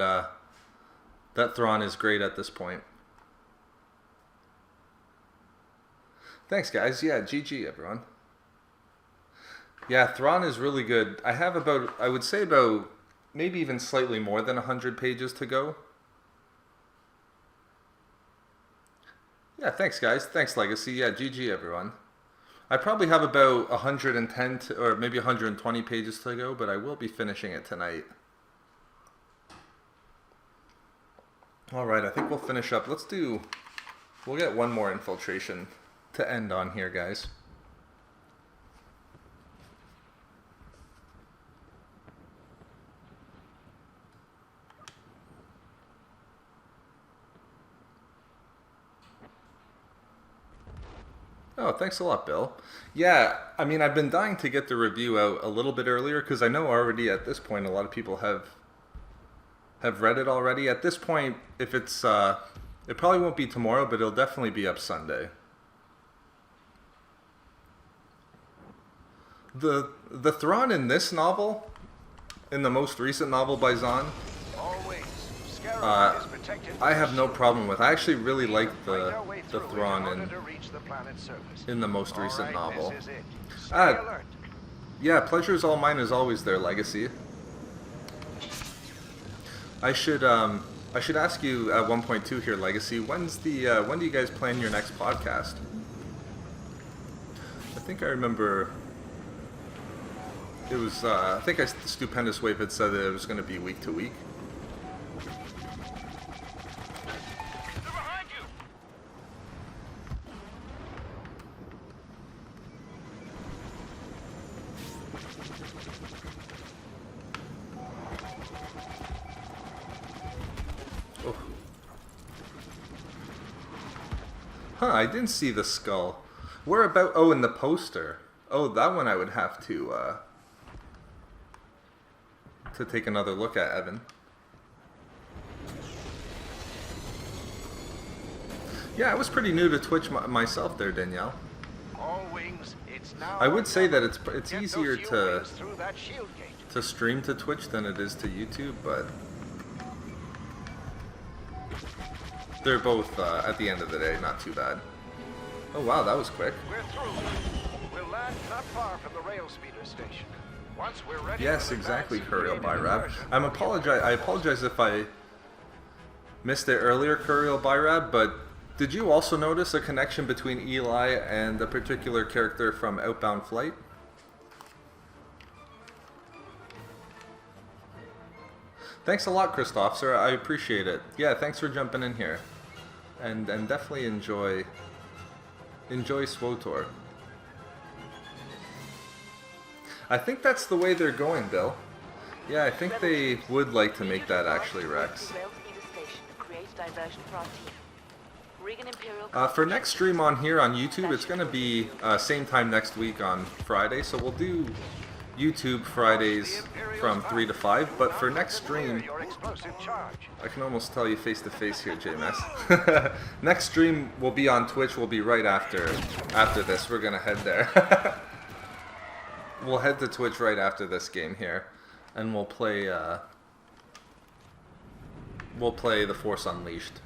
that Thrawn is great at this point. Thanks, guys. Yeah, GG, everyone. Yeah, Thrawn is really good. I have about, I would say about, maybe even slightly more than 100 pages to go. Yeah, thanks, guys. Thanks, Legacy. Yeah, GG, everyone. I probably have about 110 or maybe 120 pages to go, but I will be finishing it tonight. Alright, I think we'll finish up. We'll get one more infiltration to end on here, guys. Oh, thanks a lot, Bill. Yeah, I mean, I've been dying to get the review out a little bit earlier because I know already at this point a lot of people have read it already. At this point, if it's it probably won't be tomorrow, but it'll definitely be up Sunday. The Thrawn in this novel, in the most recent novel by Zahn, I have no problem with. I actually really like the Thrawn in the most recent novel. Yeah, pleasure is all mine as always there, Legacy. I should ask you at 1.2 here, Legacy. when do you guys plan your next podcast? I think I remember it was I think Stupendous Wave had said that it was going to be week to week. Huh, I didn't see the skull. Where about? Oh, in the poster. Oh, that one I would have to take another look at, Evan. Yeah, I was pretty new to Twitch myself there, Danielle. I would say that it's easier to stream to Twitch than it is to YouTube, but they're both, at the end of the day, not too bad. Oh wow, that was quick. We're through. We'll land not far from the rail speeder station. Once we're ready. Yes, exactly, Curiel Byrab. I apologize if I missed it earlier, Curiel Byrab, but did you also notice a connection between Eli and a particular character from Outbound Flight? Thanks a lot, Christoph, sir. I appreciate it. Yeah, thanks for jumping in here. And definitely enjoy SWTOR. I think that's the way they're going, Bill. Yeah, I think they would like to make that actually, Rex. For next stream on here on YouTube, it's going to be same time next week on Friday, so we'll do YouTube Fridays from 3 to 5, but for next stream, Your explosive charge. I can almost tell you face to face here, JMS. Next stream will be on Twitch. Will be right after this. We're gonna head there. We'll head to Twitch right after this game here, and we'll play The Force Unleashed.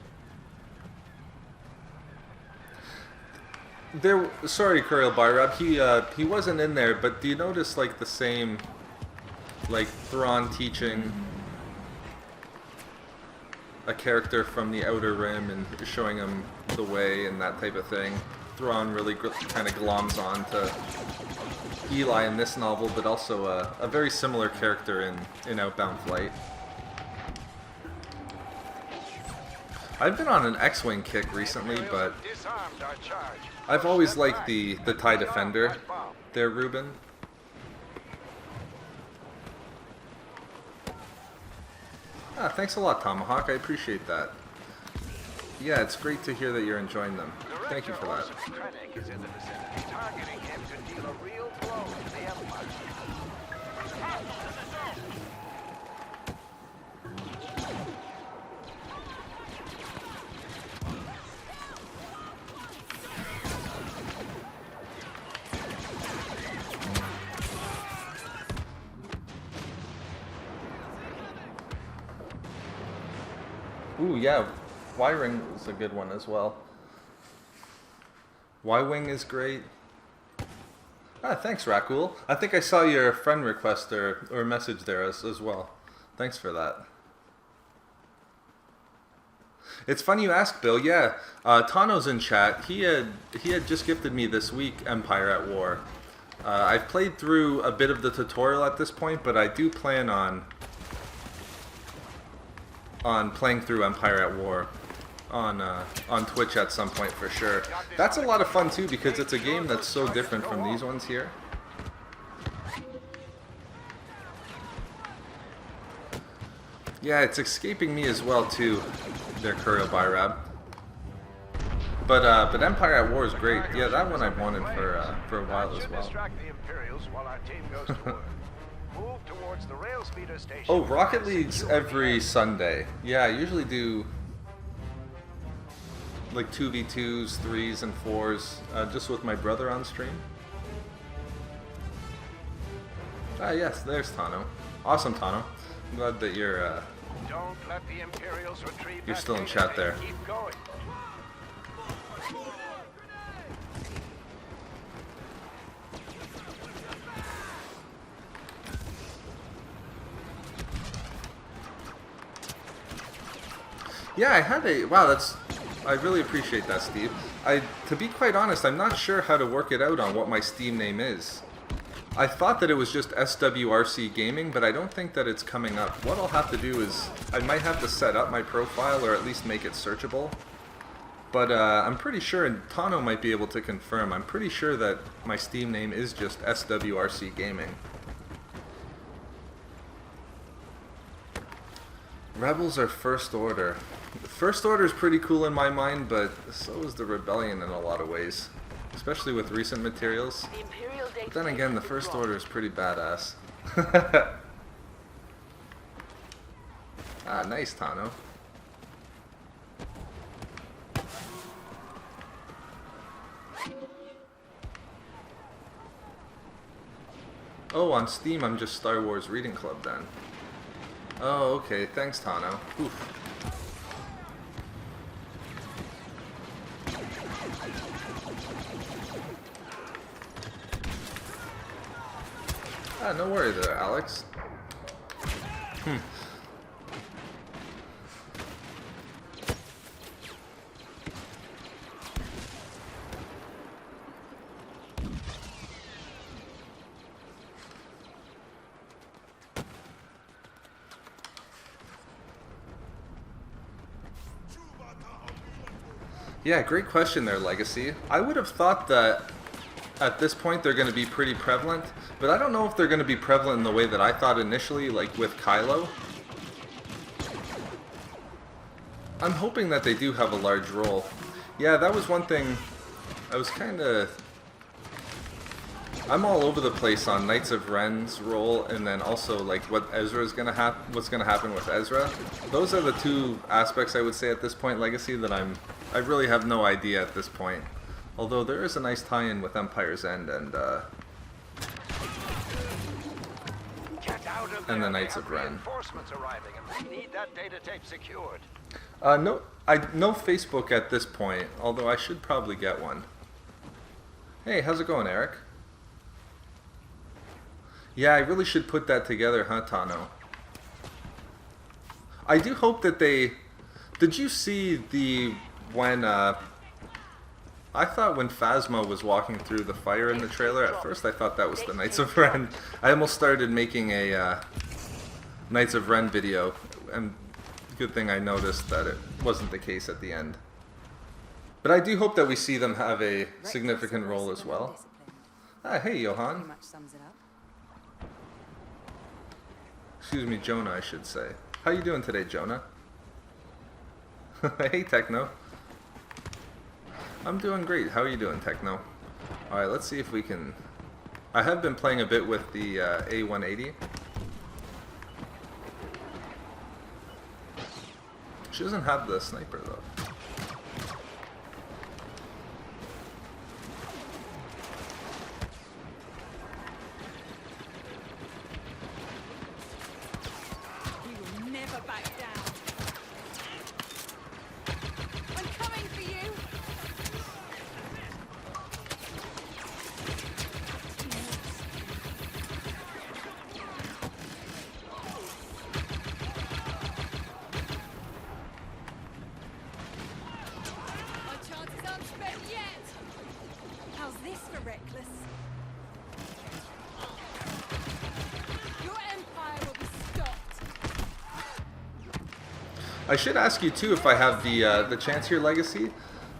Sorry, Kuriel Byrab, he wasn't in there, but do you notice like the same, like Thrawn teaching a character from the Outer Rim and showing him the way and that type of thing? Thrawn really kind of gloms on to Eli in this novel, but also a very similar character in Outbound Flight. I've been on an X-Wing kick recently, but Disarmed our charge. I've always liked the TIE Defender there, Ruben. Ah, thanks a lot, Tomahawk. I appreciate that. Yeah, it's great to hear that you're enjoying them. Thank you for that. Krennic is in the vicinity. Targeting him could deal a real blow to the Empire. Ooh, yeah, Y-Ring is a good one as well. Y-Wing is great. Ah, thanks, Rakul. I think I saw your friend request or message there as well. Thanks for that. It's funny you ask, Bill. Yeah, Tano's in chat. He had just gifted me this week Empire at War. I've played through a bit of the tutorial at this point, but I do plan on playing through Empire at War on Twitch at some point for sure. That's a lot of fun too, because it's a game that's so different from these ones here. Yeah, it's escaping me as well too, there, Kuriel Byrab. But Empire at War is great. Yeah, that one I've wanted for a while as well. Distract the Imperials while our team goes to work. Move towards the rail speeder station. Oh, Rocket League's every Sunday. Yeah, I usually do like 2v2s, 3s, and 4s, just with my brother on stream. Ah, yes, there's Tano. Awesome, Tano. I'm glad that you're Don't let the Imperials retreat. You're still in back chat there. Keep going. Yeah, I had a... Wow, I really appreciate that, Steve. To be quite honest, I'm not sure how to work it out on what my Steam name is. I thought that it was just SWRC Gaming, but I don't think that it's coming up. What I'll have to do is... I might have to set up my profile, or at least make it searchable. But I'm pretty sure, and Tano might be able to confirm, I'm pretty sure that my Steam name is just SWRC Gaming. Rebels are First Order. First Order is pretty cool in my mind, but so is the Rebellion in a lot of ways. Especially with recent materials. The Imperial But then again, the First Order is pretty badass. Ah, nice, Tano. Oh, on Steam I'm just Star Wars Reading Club then. Oh, okay. Thanks, Tano. Oof. Ah, no worry there, Alex. Yeah, great question there, Legacy. I would have thought that at this point they're going to be pretty prevalent, but I don't know if they're going to be prevalent in the way that I thought initially, like with Kylo. I'm hoping that they do have a large role. Yeah, that was one thing I was kind of I'm all over the place on Knights of Ren's role, and then also like what Ezra's gonna what's gonna happen with Ezra. Those are the two aspects I would say at this point, Legacy, that I really have no idea at this point. Although there is a nice tie-in with Empire's End and Get out of there. the We Knights have of Ren. Reinforcements arriving, and we need that data tape secured. No Facebook at this point. Although I should probably get one. Hey, how's it going, Eric? Yeah, I really should put that together, huh, Tano? I do hope that they... Did you see when I thought when Phasma was walking through the fire in the trailer, at first I thought that was the Knights of Ren. I almost started making a Knights of Ren video, and good thing I noticed that it wasn't the case at the end. But I do hope that we see them have a significant role as well. Ah, hey, Johan. Pretty much sums it up. Excuse me, Jonah, I should say. How you doing today, Jonah? Hey, Techno. I'm doing great. How are you doing, Techno? Alright, let's see if we can... I have been playing a bit with the A180. She doesn't have the sniper, though. We will never back down. I'm coming for you. Our chances aren't spent yet. How's this for reckless? Your empire will be stopped. I should ask you too if I have the chance here, Legacy.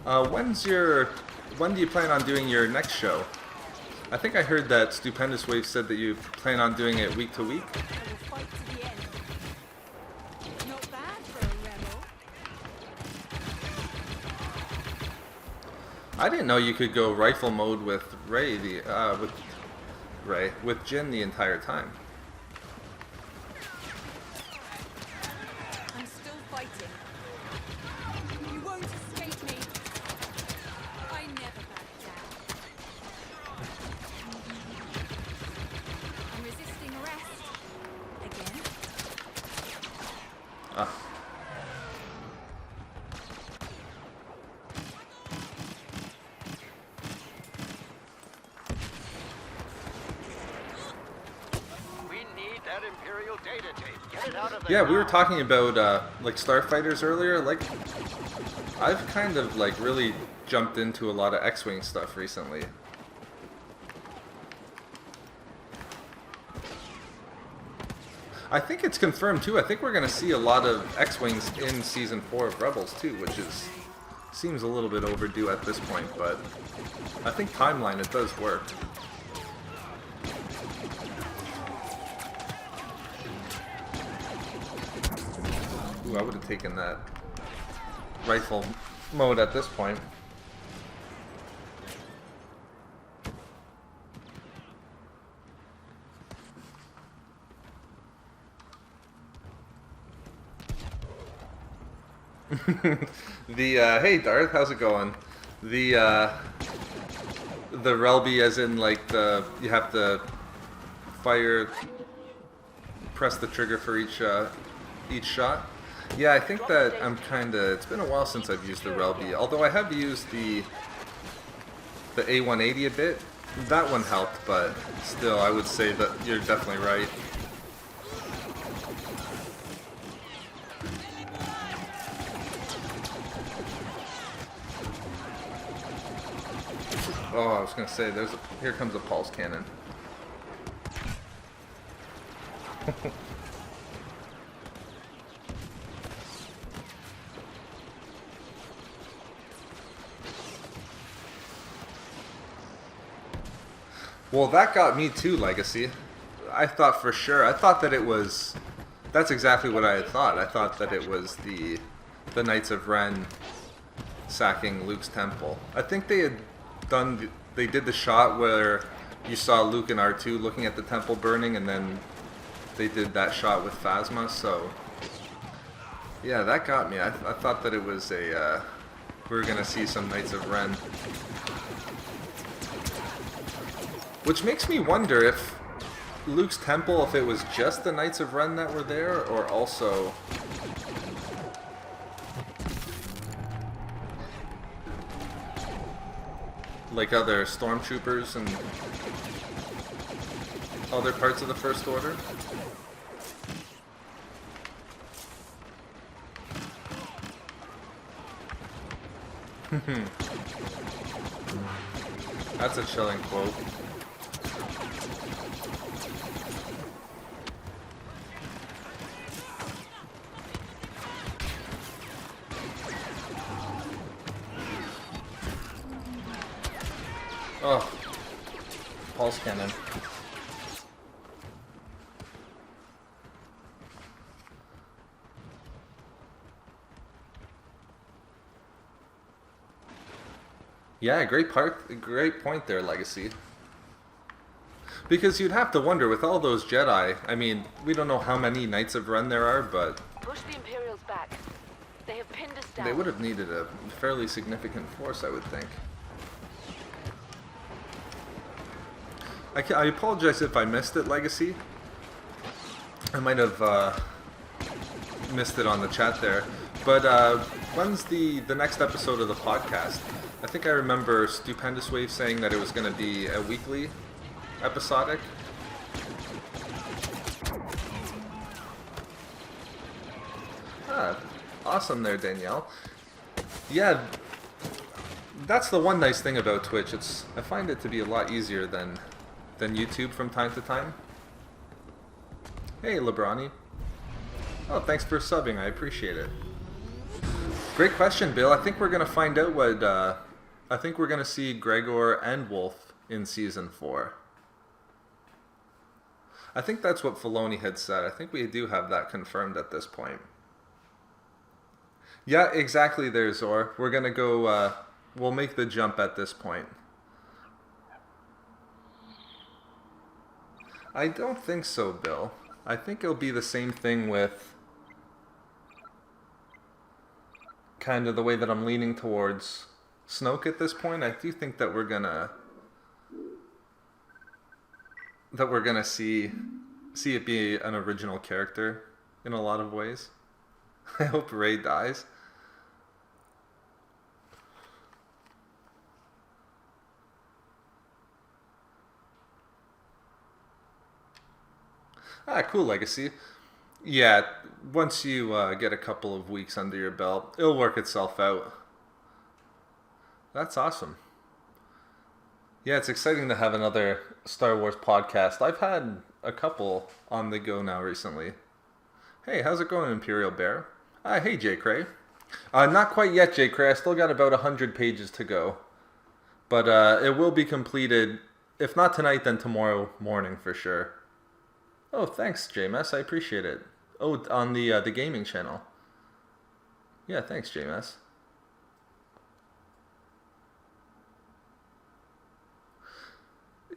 When do you plan on doing your next show? I think I heard that Stupendous Wave said that you plan on doing it week to week. I will fight to the end. Not bad for a rebel. I didn't know you could go rifle mode with with Jin the entire time. I'm still fighting. You won't escape me. I never back down. I'm resisting arrest. Again? Ah. We need that Imperial data tape. Get it out of there. Yeah, we were now. talking about like starfighters earlier. Like, I've kind of like really jumped into a lot of X-wing stuff recently. I think it's confirmed too. I think we're gonna see a lot of X-wings in season 4 of Rebels too, which seems a little bit overdue at this point, but I think timeline it does work. Ooh, I would have taken that rifle mode at this point. Hey Darth, how's it going? The Relby, as in like you have to press the trigger for each shot. Yeah, I think that it's been a while since I've used the Relby, although I have used the A180 a bit. That one helped, but still I would say that you're definitely right. Oh, I was gonna say, here comes a pulse cannon. Well, that got me too, Legacy. I thought for sure. I thought that it was. That's exactly what I had thought. I thought that it was the Knights of Ren sacking Luke's temple. I think they had done. They did the shot where you saw Luke and R2 looking at the temple burning, and then they did that shot with Phasma, so yeah, that got me. I thought that it was a we were gonna see some Knights of Ren, which makes me wonder if Luke's temple, if it was just the Knights of Ren that were there, or also like other stormtroopers and other parts of the First Order. That's a chilling quote. Oh, pulse cannon. Yeah, great point there, Legacy. Because you'd have to wonder, with all those Jedi, I mean, we don't know how many Knights of Ren there are, but Push the Imperials back. They have pinned us down. they would have needed a fairly significant force, I would think. I apologize if I missed it, Legacy. I might have missed it on the chat there. But when's the next episode of the podcast? I think I remember Stupendous Wave saying that it was going to be a weekly episodic. Ah, awesome there, Danielle. Yeah, that's the one nice thing about Twitch. I find it to be a lot easier than YouTube from time to time. Hey, Lebrani. Oh, thanks for subbing. I appreciate it. Great question, Bill. I think we're going to find out what... I think we're going to see Gregor and Wolf in Season 4. I think that's what Filoni had said. I think we do have that confirmed at this point. Yeah, exactly there, Zor. We're going to go... we'll make the jump at this point. I don't think so, Bill. I think it'll be the same thing with kind of the way that I'm leaning towards Snoke at this point. I do think that we're gonna see it be an original character in a lot of ways. I hope Rey dies. Ah, cool, Legacy. Yeah, once you get a couple of weeks under your belt, it'll work itself out. That's awesome. Yeah, it's exciting to have another Star Wars podcast. I've had a couple on the go now recently. Hey, how's it going, Imperial Bear? Hey, J. Cray. Not quite yet, J. Cray. I still got about 100 pages to go. But it will be completed, if not tonight, then tomorrow morning for sure. Oh, thanks, JMS. I appreciate it. Oh, on the gaming channel. Yeah, thanks, JMS.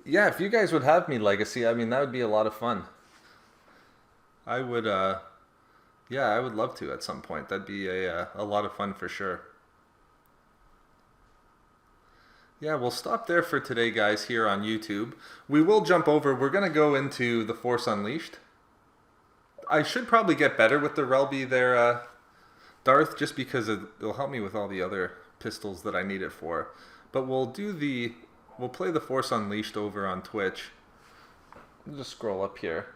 Yeah, if you guys would have me, Legacy, I mean, that would be a lot of fun. I would, yeah, I would love to at some point. That'd be a lot of fun for sure. Yeah, we'll stop there for today, guys, here on YouTube. We will jump over. We're going to go into The Force Unleashed. I should probably get better with the Relby there, Darth, just because it'll help me with all the other pistols that I need it for. But we'll play The Force Unleashed over on Twitch. I'll just scroll up here.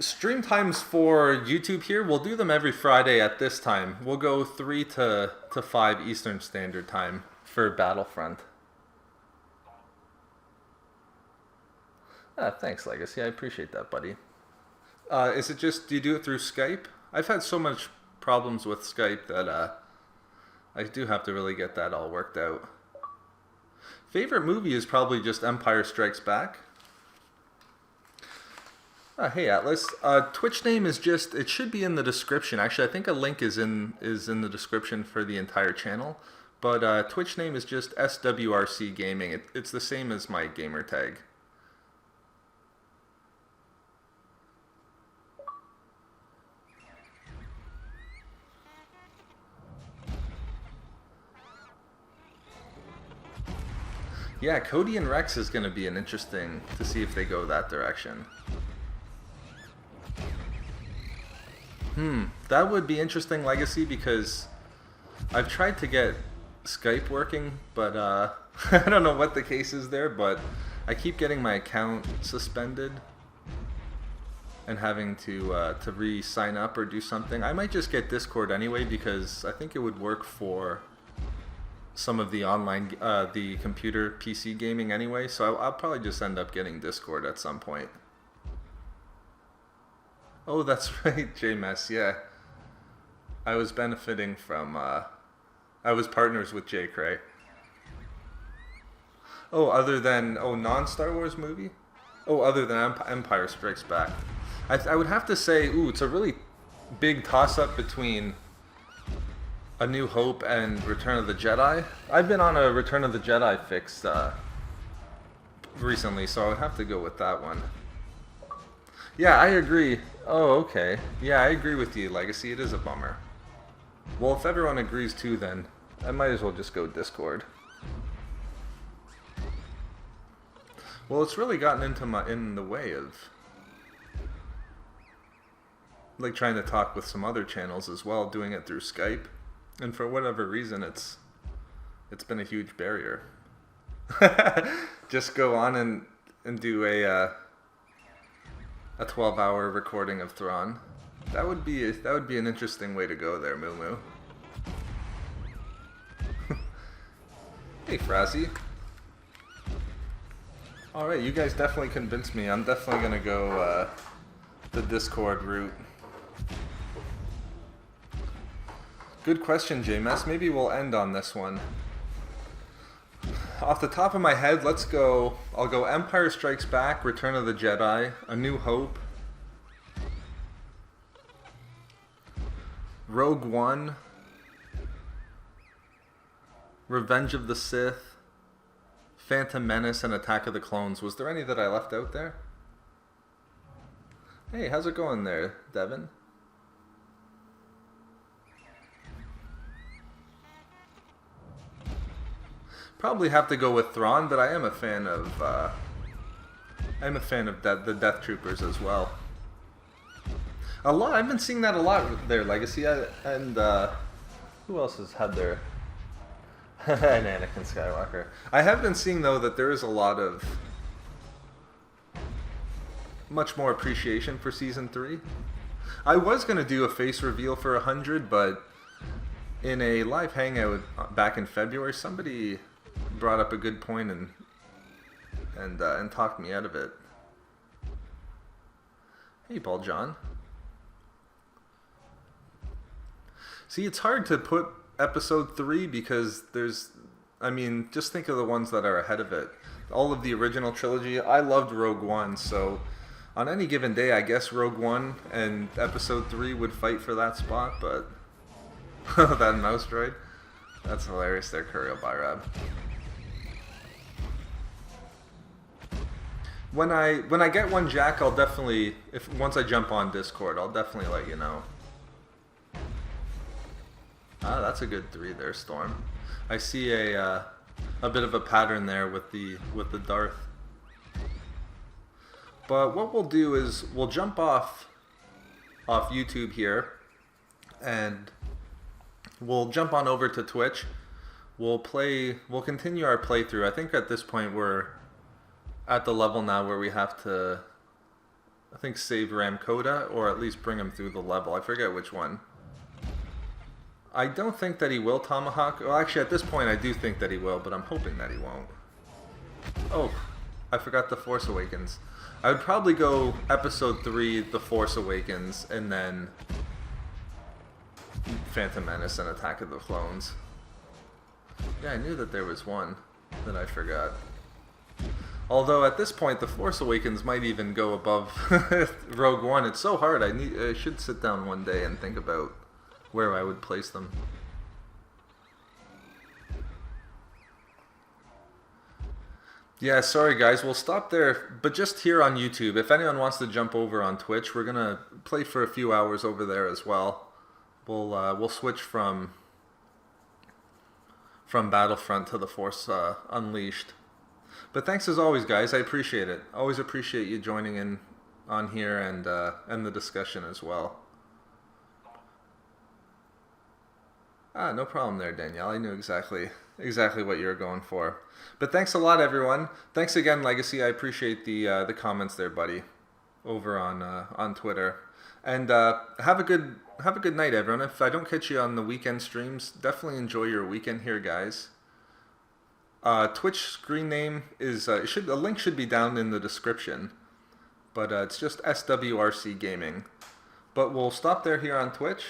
Stream times for YouTube here, we'll do them every Friday at this time. We'll go 3 to 5 Eastern Standard Time for Battlefront. Thanks, Legacy. I appreciate that, buddy. Is it just, do you do it through Skype? I've had so much problems with Skype that I do have to really get that all worked out. Favorite movie is probably just Empire Strikes Back. Hey Atlas, Twitch name is just, it should be in the description. Actually, I think a link is in the description for the entire channel. But Twitch name is just SWRC Gaming. It's the same as my gamer tag. Yeah, Cody and Rex is going to be an interesting to see if they go that direction. That would be interesting legacy because I've tried to get Skype working, but I don't know what the case is there, but I keep getting my account suspended and having to re-sign up or do something. I might just get Discord anyway because I think it would work for some of the online, the computer PC gaming anyway, so I'll probably just end up getting Discord at some point. Oh, that's right, JMS, yeah. I was benefiting from, I was partners with J. Cray. Oh, other than, non-Star Wars movie? Oh, other than Empire Strikes Back. I would have to say, it's a really big toss-up between A New Hope and Return of the Jedi. I've been on a Return of the Jedi fix recently, so I would have to go with that one. Yeah, I agree. Oh, okay. Yeah, I agree with you, Legacy. It is a bummer. Well, if everyone agrees too, then I might as well just go Discord. Well, it's really gotten in the way of like trying to talk with some other channels as well, doing it through Skype. And for whatever reason, it's been a huge barrier. Just go on and do a 12-hour recording of Thrawn. That would be an interesting way to go there, Moo Moo. Hey, Frazzy. All right, you guys definitely convinced me. I'm definitely gonna go the Discord route. Good question, JMS. Maybe we'll end on this one. Off the top of my head, let's go. I'll go Empire Strikes Back, Return of the Jedi, A New Hope, Rogue One, Revenge of the Sith, Phantom Menace, and Attack of the Clones. Was there any that I left out there? Hey, how's it going there, Devin? Probably have to go with Thrawn, but I am a fan of the Death Troopers as well. A lot. I've been seeing that a lot there, Legacy, and who else has had their and Anakin Skywalker. I have been seeing though that there is a lot of much more appreciation for season 3. I was gonna do a face reveal for 100, but in a live hangout back in February, somebody brought up a good point and talked me out of it. Hey, Paul John. See, it's hard to put episode 3 because just think of the ones that are ahead of it. All of the original trilogy. I loved Rogue One, so on any given day, I guess Rogue One and episode 3 would fight for that spot, but that mouse droid. That's hilarious there, Curio Byrab. When I get one, Jack, I'll definitely, once I jump on Discord, I'll definitely let you know. Ah, that's a good 3 there, Storm. I see a bit of a pattern there with the Darth. But what we'll do is we'll jump off YouTube here, and we'll jump on over to Twitch. We'll continue our playthrough. I think at this point we're at the level now where we have to, I think, save Ramkoda, or at least bring him through the level. I forget which one. I don't think that he will Tomahawk. Well, actually, at this point, I do think that he will, but I'm hoping that he won't. Oh, I forgot The Force Awakens. I would probably go episode 3, The Force Awakens, and then Phantom Menace and Attack of the Clones. Yeah, I knew that there was one that I forgot. Although at this point, The Force Awakens might even go above Rogue One. It's so hard. I should sit down one day and think about where I would place them. Yeah, sorry guys, we'll stop there, but just here on YouTube. If anyone wants to jump over on Twitch, we're gonna play for a few hours over there as well. We'll switch from Battlefront to The Force Unleashed. But thanks as always, guys. I appreciate it. Always appreciate you joining in on here and the discussion as well. Ah, no problem there, Danielle. I knew exactly what you were going for. But thanks a lot, everyone. Thanks again, Legacy. I appreciate the comments there, buddy, over on Twitter. And have a good night, everyone. If I don't catch you on the weekend streams, definitely enjoy your weekend here, guys. Twitch screen name is a link should be down in the description, but it's just SWRC Gaming. But we'll stop there here on Twitch.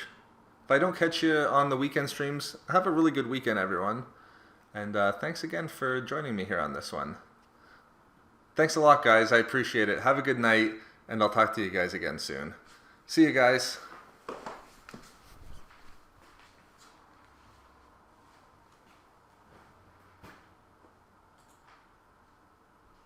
If I don't catch you on the weekend streams, have a really good weekend, everyone. And thanks again for joining me here on this one. Thanks a lot, guys. I appreciate it. Have a good night, and I'll talk to you guys again soon. See you guys.